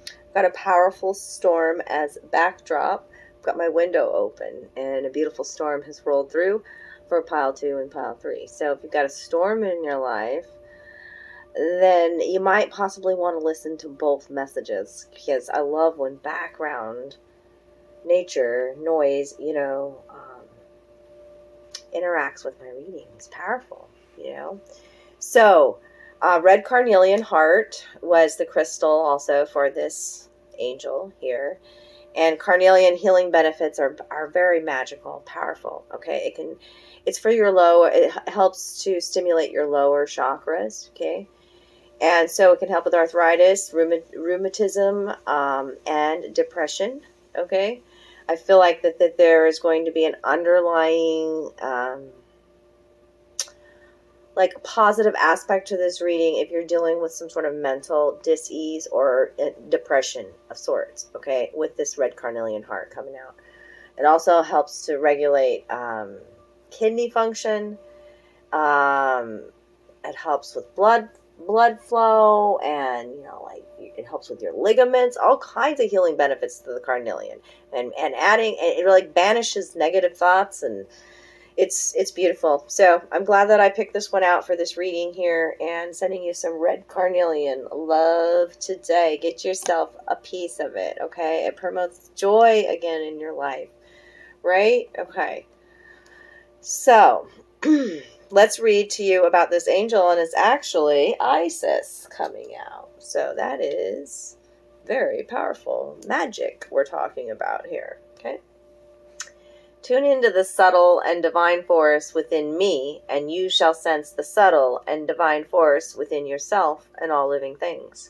I've got a powerful storm as backdrop. I've got my window open, and a beautiful storm has rolled through for pile 2 and pile 3. So if you've got a storm in your life, then you might possibly want to listen to both messages, because I love when background nature noise, interacts with my reading. It's powerful, So, red carnelian heart was the crystal also for this angel here. And carnelian healing benefits are very magical, powerful. Okay, it's for your it helps to stimulate your lower chakras. Okay. And so it can help with arthritis, rheumatism, and depression. Okay. I feel like that there is going to be an underlying, positive aspect to this reading if you're dealing with some sort of mental dis-ease or depression of sorts. Okay. With this red carnelian heart coming out. It also helps to regulate, kidney function. It helps with blood flow, and it helps with your ligaments, all kinds of healing benefits to the carnelian, and adding it banishes negative thoughts, and it's beautiful. So I'm glad that I picked this one out for this reading here, and sending you some red carnelian love today. Get yourself a piece of it. Okay, it promotes joy again in your life, right? Okay, so let's read to you about this angel, and it's actually Isis coming out. So that is very powerful magic we're talking about here, okay? Tune into the subtle and divine force within me, and you shall sense the subtle and divine force within yourself and all living things.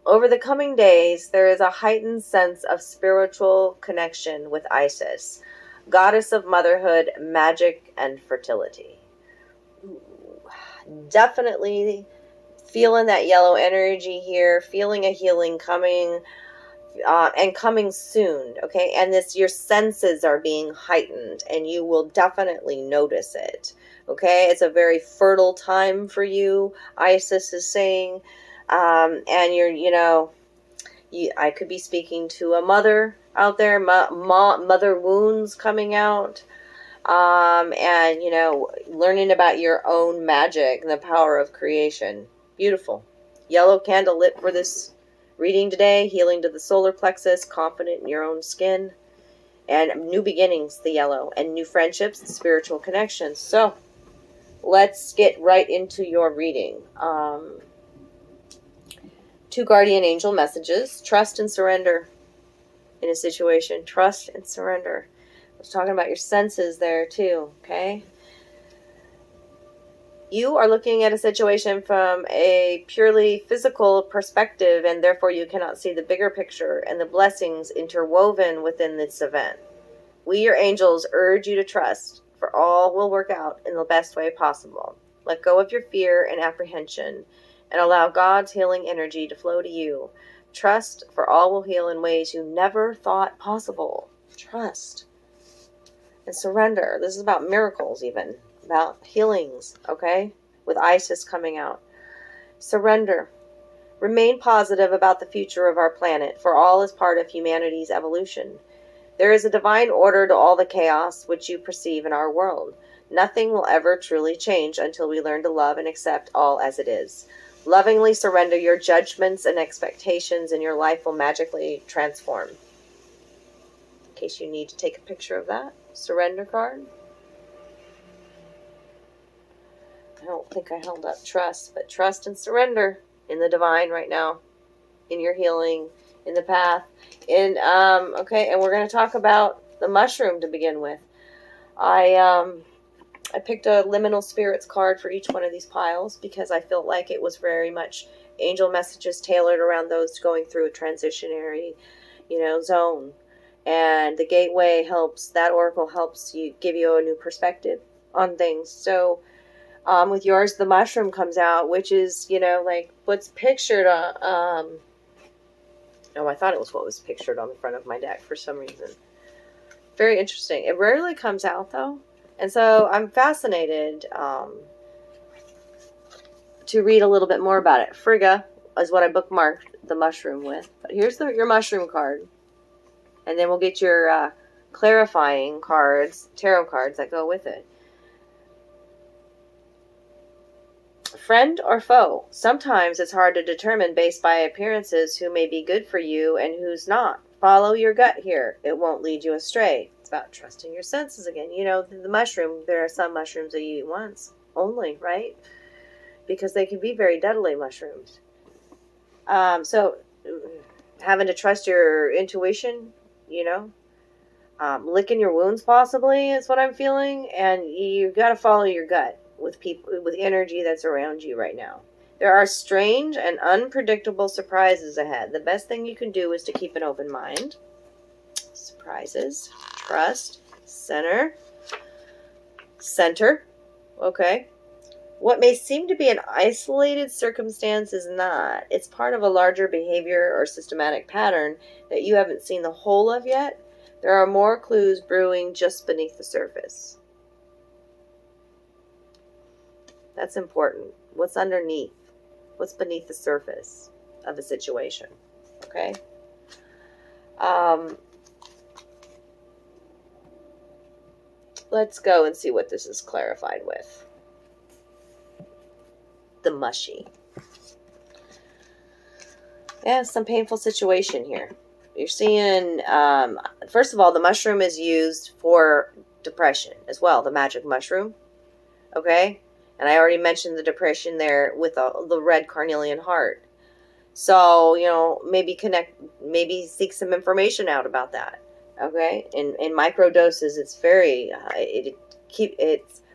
Over the coming days, there is a heightened sense of spiritual connection with Isis, goddess of motherhood, magic, and fertility. Definitely feeling that yellow energy here, feeling a healing coming, and coming soon, okay? And your senses are being heightened, and you will definitely notice it, okay? It's a very fertile time for you, Isis is saying, and I could be speaking to a mother out there, mother wounds coming out. And learning about your own magic and the power of creation. Beautiful. Yellow candle lit for this reading today. Healing to the solar plexus, confident in your own skin, and new beginnings, the yellow, and new friendships and spiritual connections. So let's get right into your reading. 2 guardian angel messages. Trust and surrender in a situation. Trust and surrender. I was talking about your senses there too, okay? You are looking at a situation from a purely physical perspective, and therefore you cannot see the bigger picture and the blessings interwoven within this event. We, your angels, urge you to trust, for all will work out in the best way possible. Let go of your fear and apprehension, and allow God's healing energy to flow to you. Trust, for all will heal in ways you never thought possible. Trust. And surrender. This is about miracles, even about healings, okay? With Isis coming out. Surrender. Remain positive about the future of our planet, for all is part of humanity's evolution. There is a divine order to all the chaos which you perceive in our world. Nothing will ever truly change until we learn to love and accept all as it is. Lovingly surrender your judgments and expectations, and your life will magically transform. In case you need to take a picture of that surrender card. I don't think I held up trust, but trust and surrender in the divine right now, in your healing, in the path. Okay, and we're going to talk about the mushroom to begin with. I picked a liminal spirits card for each one of these piles because I felt like it was very much angel messages tailored around those going through a transitionary, zone. And the gateway helps, that oracle helps you, give you a new perspective on things. So with yours, the mushroom comes out, which is, like what's pictured on, I thought it was what was pictured on the front of my deck for some reason. Very interesting. It rarely comes out, though. And so I'm fascinated to read a little bit more about it. Frigga is what I bookmarked the mushroom with. But here's your mushroom card. And then we'll get your clarifying cards, tarot cards that go with it. Friend or foe? Sometimes it's hard to determine based by appearances who may be good for you and who's not. Follow your gut here. It won't lead you astray. It's about trusting your senses again. The mushroom, there are some mushrooms that you eat once only, right? Because they can be very deadly mushrooms. So having to trust your intuition, licking your wounds possibly is what I'm feeling. And you got to follow your gut with people, with energy that's around you right now. There are strange and unpredictable surprises ahead. The best thing you can do is to keep an open mind. Surprises, trust, center. Okay. What may seem to be an isolated circumstance is not. It's part of a larger behavior or systematic pattern that you haven't seen the whole of yet. There are more clues brewing just beneath the surface. That's important. What's underneath? What's beneath the surface of a situation? Okay. Let's go and see what this is clarified with. The mushy. Yeah, some painful situation here. You're seeing, first of all, the mushroom is used for depression as well, the magic mushroom. Okay? And I already mentioned the depression there with the red carnelian heart. So, maybe seek some information out about that. Okay? In micro doses, it's very,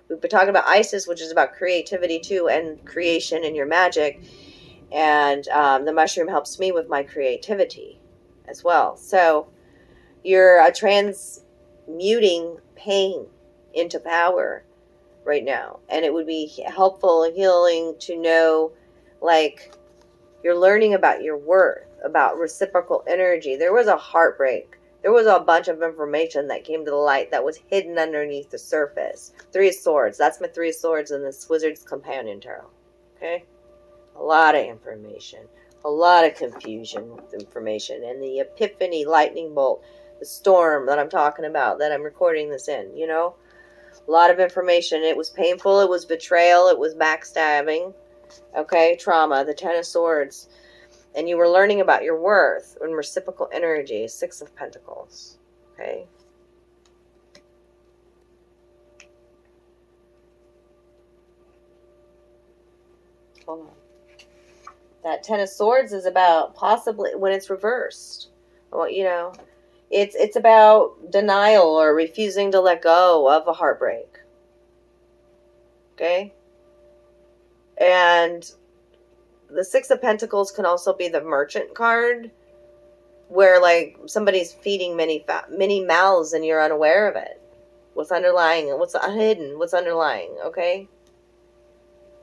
we've been talking about Isis, which is about creativity too, and creation and your magic. And the mushroom helps me with my creativity as well. So you're transmuting pain into power right now. And it would be helpful and healing to know, like, you're learning about your worth, about reciprocal energy. There was a heartbreak. There was a bunch of information that came to the light that was hidden underneath the surface. Three of Swords. That's my Three of Swords in this Wizard's Companion Tarot. Okay? A lot of information. A lot of confusion with information. And the epiphany lightning bolt, the storm that I'm talking about, that I'm recording this in, A lot of information. It was painful. It was betrayal. It was backstabbing. Okay? Trauma. The Ten of Swords. And you were learning about your worth and reciprocal energy. Six of Pentacles. Okay? Hold on. That Ten of Swords is about possibly, when it's reversed. Well, it's about denial or refusing to let go of a heartbreak. Okay? And the Six of Pentacles can also be the Merchant card, where like somebody's feeding many mouths and you're unaware of it. What's underlying and what's hidden, what's underlying, okay?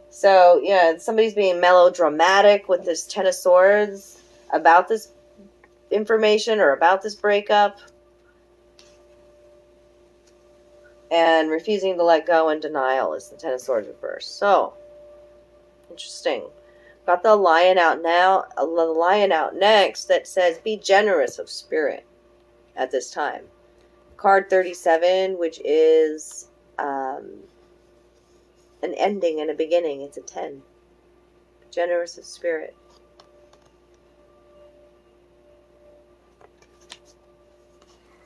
So, yeah, somebody's being melodramatic with this Ten of Swords about this information or about this breakup. And refusing to let go and denial is the Ten of Swords reversed. So, interesting. Got the lion out now, the lion out next that says, be generous of spirit at this time. Card 37, which is an ending and a beginning. It's a 10. Generous of spirit.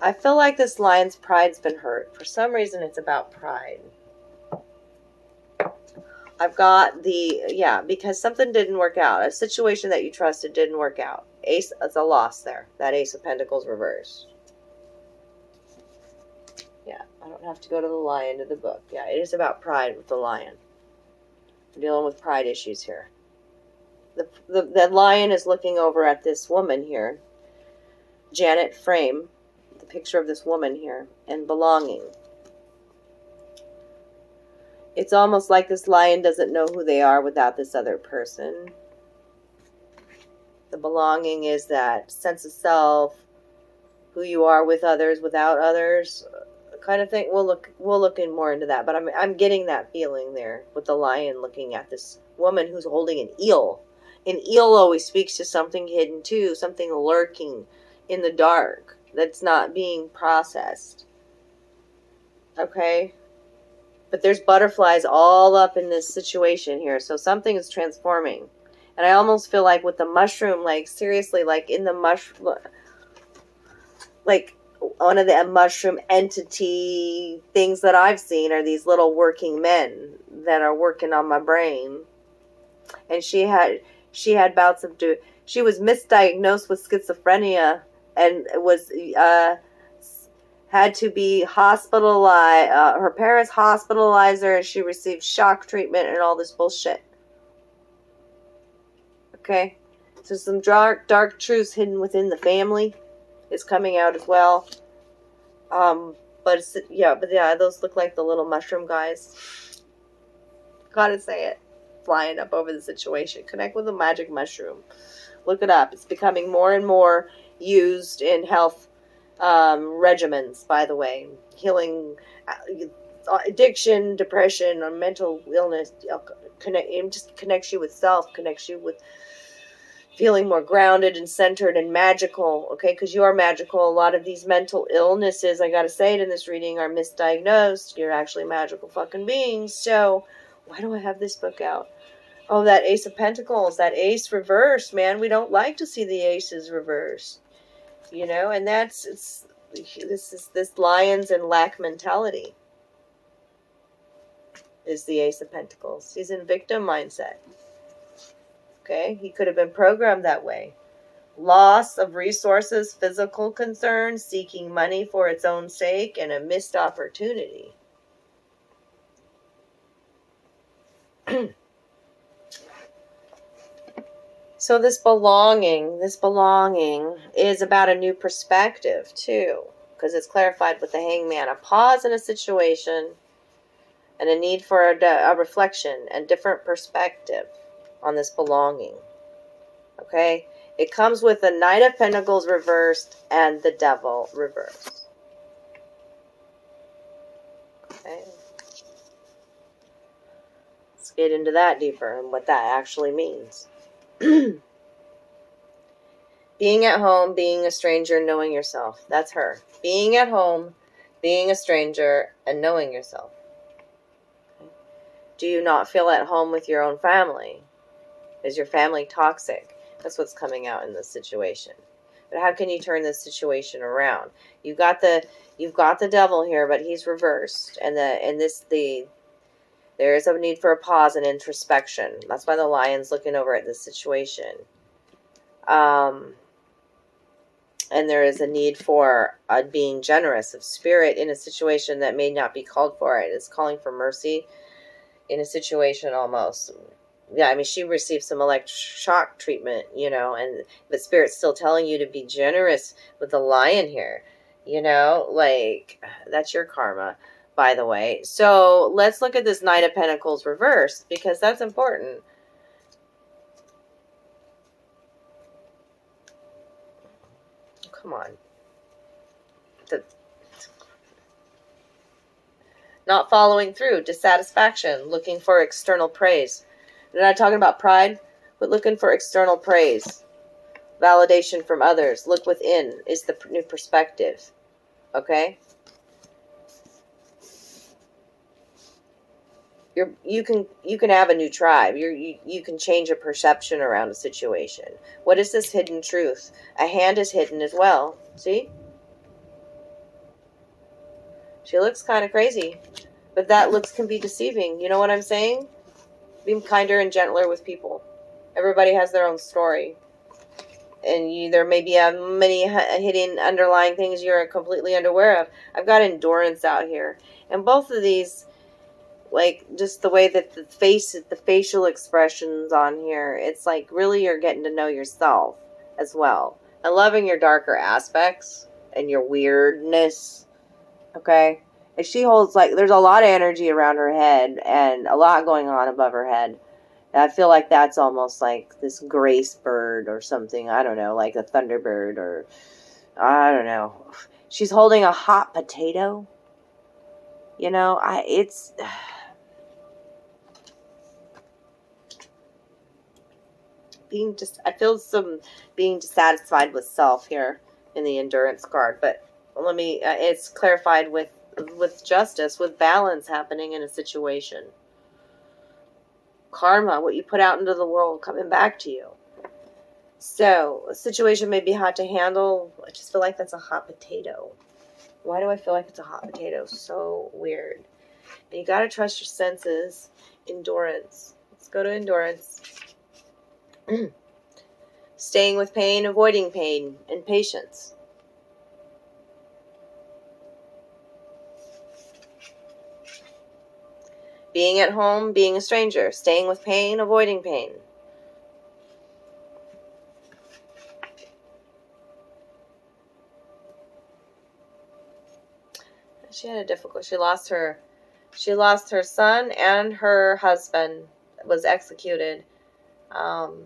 I feel like this lion's pride's been hurt. For some reason, it's about pride. I've got because something didn't work out. A situation that you trusted didn't work out. Ace, it's a loss there. That Ace of Pentacles reversed. Yeah, I don't have to go to the lion to the book. Yeah, it is about pride with the lion. We're dealing with pride issues here. The lion is looking over at this woman here. Janet Frame. The picture of this woman here. And belonging. It's almost like this lion doesn't know who they are without this other person. The belonging is that sense of self, who you are with others, without others, kind of thing. We'll look in more into that, but I'm getting that feeling there with the lion looking at this woman who's holding an eel. An eel always speaks to something hidden too, something lurking in the dark that's not being processed. Okay? But there's butterflies all up in this situation here. So something is transforming. And I almost feel like with the mushroom, like seriously, like in the mushroom, like one of the mushroom entity things that I've seen are these little working men that are working on my brain. And she had bouts of, she was misdiagnosed with schizophrenia and was, had to be hospitalized. Her parents hospitalized her and she received shock treatment and all this bullshit. Okay? So some dark truths hidden within the family is coming out as well. But those look like the little mushroom guys. Gotta say it. Flying up over the situation. Connect with the magic mushroom. Look it up. It's becoming more and more used in health regimens, by the way. Healing addiction, depression, or mental illness. It just connects you with self, connects you with feeling more grounded and centered and magical, okay? Because you are magical. A lot of these mental illnesses, I gotta say it in this reading, are misdiagnosed. You're actually magical fucking beings. So, why do I have this book out? Oh, that Ace of Pentacles, that Ace reversed, man. We don't like to see the aces reversed. You know, and this lions and lack mentality is the Ace of Pentacles. He's in victim mindset. Okay, he could have been programmed that way. Loss of resources, physical concerns, seeking money for its own sake, and a missed opportunity. So this belonging is about a new perspective too, because it's clarified with the Hangman. A pause in a situation and a need for a reflection and different perspective on this belonging. Okay? It comes with the Knight of Pentacles reversed and the Devil reversed. Okay? Let's get into that deeper and what that actually means. Being at home, being a stranger, knowing yourself. That's her. Being at home, being a stranger, and knowing yourself. Okay. Do you not feel at home with your own family? Is your family toxic? That's what's coming out in this situation. But how can you turn this situation around? You've got the Devil here, but he's reversed, and there is a need for a pause and introspection. That's why the lion's looking over at this situation. And there is a need for being generous of spirit in a situation that may not be called for. It is calling for mercy in a situation almost. Yeah, I mean, she received some electroshock treatment, you know, but Spirit's still telling you to be generous with the lion here. You know, like, that's your karma, by the way. So let's look at this Knight of Pentacles reversed, because that's important. Come on. Not following through, dissatisfaction, looking for external praise. They're not talking about pride Quit looking for external praise, validation from others. Look within is the new perspective. Okay? You can have a new tribe. You can change a perception around a situation. What is this hidden truth? A hand is hidden as well. See? She looks kind of crazy, but that looks can be deceiving. You know what I'm saying? Be kinder and gentler with people. Everybody has their own story, and there may be many hidden underlying things you're completely unaware of. I've got endurance out here, and both of these, like just the way that the facial expressions on here, it's like really you're getting to know yourself as well, and loving your darker aspects and your weirdness. Okay, and she holds like there's a lot of energy around her head and a lot going on above her head. And I feel like that's almost like this grace bird or something. I don't know, like a thunderbird or I don't know. She's holding a hot potato. You know, it's I feel some being dissatisfied with self here in the endurance card, but let me it's clarified with justice, with balance happening in a situation. Karma, what you put out into the world coming back to you. So a situation may be hard to handle. I just feel like that's a hot potato. Why do I feel like it's a hot potato? So weird. And you got to trust your senses. Endurance. Let's go to endurance. Staying with pain, avoiding pain, and patience. Being at home, being a stranger. Staying with pain, avoiding pain. She had a difficult. She lost her son, and her husband was executed. And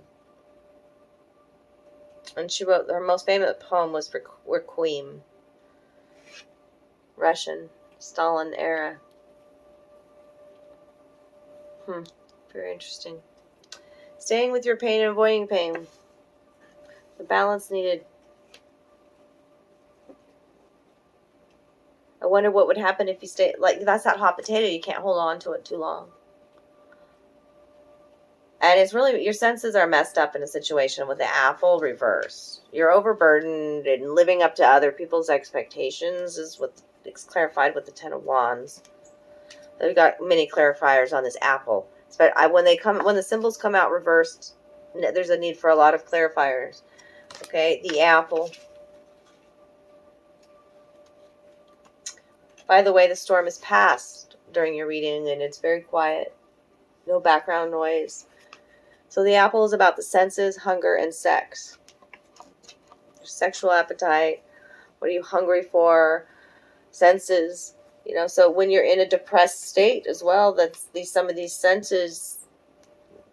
she wrote her most famous poem was Requiem. Russian, Stalin era. Very interesting. Staying with your pain and avoiding pain. The balance needed. I wonder what would happen if you stay, like, that's that hot potato. You can't hold on to it too long. And it's really, your senses are messed up in a situation with the apple reverse. You're overburdened and living up to other people's expectations is what it's clarified with the Ten of Wands. We've got many clarifiers on this apple. But when the symbols come out reversed, there's a need for a lot of clarifiers. Okay, the apple. By the way, the storm is past during your reading, and it's very quiet. No background noise. So the apple is about the senses, hunger, and sex. Your sexual appetite. What are you hungry for? Senses. You know, so when you're in a depressed state as well, some of these senses,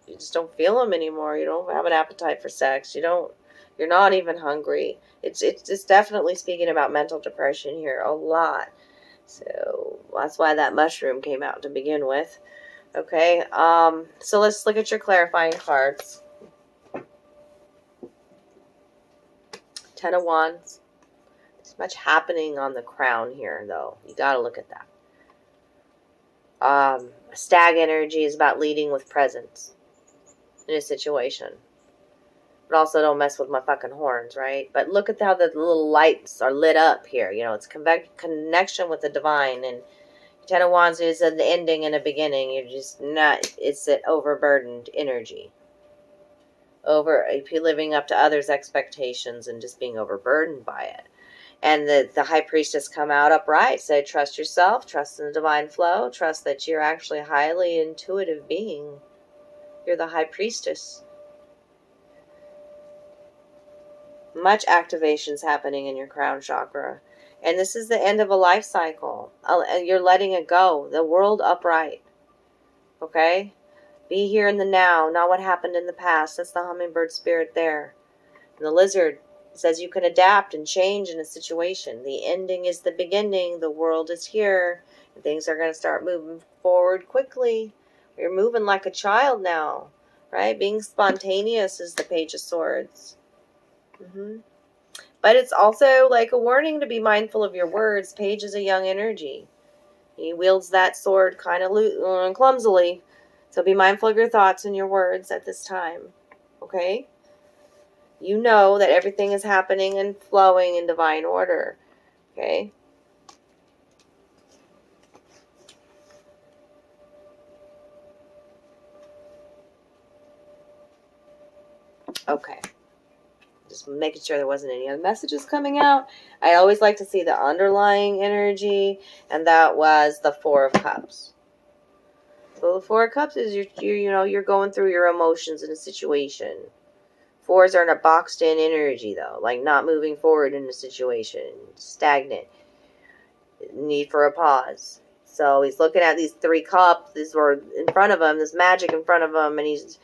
you just don't feel them anymore. You don't have an appetite for sex. You're not even hungry. It's definitely speaking about mental depression here a lot. So that's why that mushroom came out to begin with. Okay, so let's look at your clarifying cards. Ten of Wands. There's much happening on the crown here, though. You got to look at that. Stag energy is about leading with presence in a situation. But also don't mess with my fucking horns, right? But look at how the little lights are lit up here. You know, it's connection with the divine. And Ten of Wands is an ending and a beginning. You're just not, it's an overburdened energy. If you're living up to others' expectations and just being overburdened by it. And the High Priestess come out upright, said, trust yourself, trust in the divine flow, trust that you're actually a highly intuitive being. You're the High Priestess. Much activations happening in your crown chakra. And this is the end of a life cycle. You're letting it go. The world upright. Okay? Be here in the now, not what happened in the past. That's the hummingbird spirit there. And the lizard says you can adapt and change in a situation. The ending is the beginning. The world is here. And things are going to start moving forward quickly. You're moving like a child now. right? Being spontaneous is the Page of Swords. But it's also like a warning to be mindful of your words. Page is a young energy. He wields that sword kind of clumsily. So be mindful of your thoughts and your words at this time. Okay? You know that everything is happening and flowing in divine order. Okay? Okay. Just making sure there wasn't any other messages coming out. I always like to see the underlying energy, and that was the Four of Cups. So the Four of Cups is you're going through your emotions in a situation. Fours are in a boxed in energy though, like not moving forward in a situation, stagnant. Need for a pause. So he's looking at these 3 cups. These were in front of him. This magic in front of him, and he's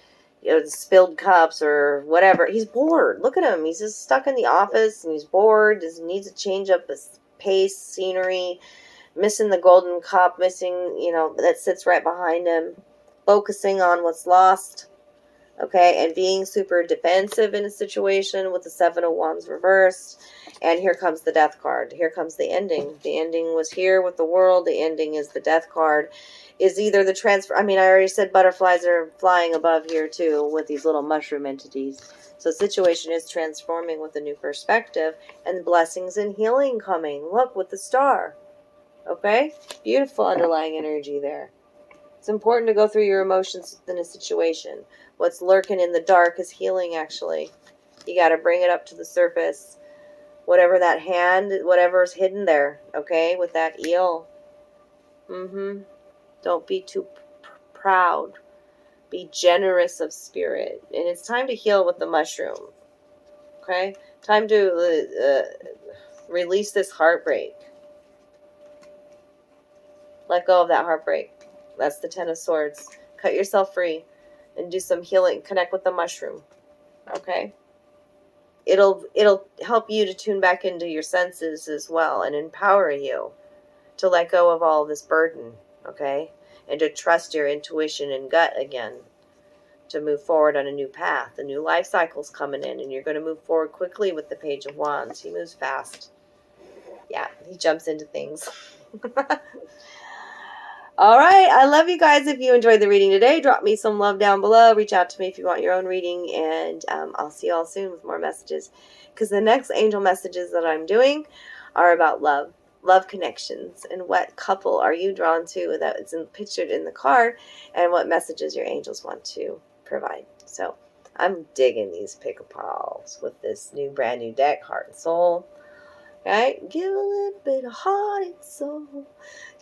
spilled cups or whatever. He's bored. Look at him. He's just stuck in the office and he's bored. Just needs to change up his pace, scenery. Missing the golden cup. Missing, that sits right behind him. Focusing on what's lost. Okay, and being super defensive in a situation with the 7 of Wands reversed. And here comes the Death card. Here comes the ending. The ending was here with the World. The ending is the Death card. Is either the transfer... I already said butterflies are flying above here too with these little mushroom entities. So the situation is transforming with a new perspective. And blessings and healing coming. Look, with the star. Okay? Beautiful underlying energy there. It's important to go through your emotions in a situation. What's lurking in the dark is healing, actually. You got to bring it up to the surface. Whatever that hand, whatever's hidden there, okay, with that eel. Don't be too proud. Be generous of spirit. And it's time to heal with the mushroom. Okay? Time to release this heartbreak. Let go of that heartbreak. That's the 10 of Swords. Cut yourself free and do some healing. Connect with the mushroom. Okay? It'll help you to tune back into your senses as well and empower you to let go of all this burden. Okay? And to trust your intuition and gut again. To move forward on a new path. A new life cycle's coming in and you're going to move forward quickly with the Page of Wands. He moves fast. Yeah, he jumps into things. All right, I love you guys. If you enjoyed the reading today, drop me some love down below. Reach out to me if you want your own reading, and I'll see you all soon with more messages. Because the next angel messages that I'm doing are about love connections, and what couple are you drawn to that is pictured in the card, and what messages your angels want to provide. So I'm digging these pick-a-pals with this brand new deck, Heart and Soul. Right? Give a little bit of heart and soul.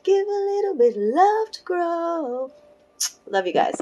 Give a little bit of love to grow. Love you guys.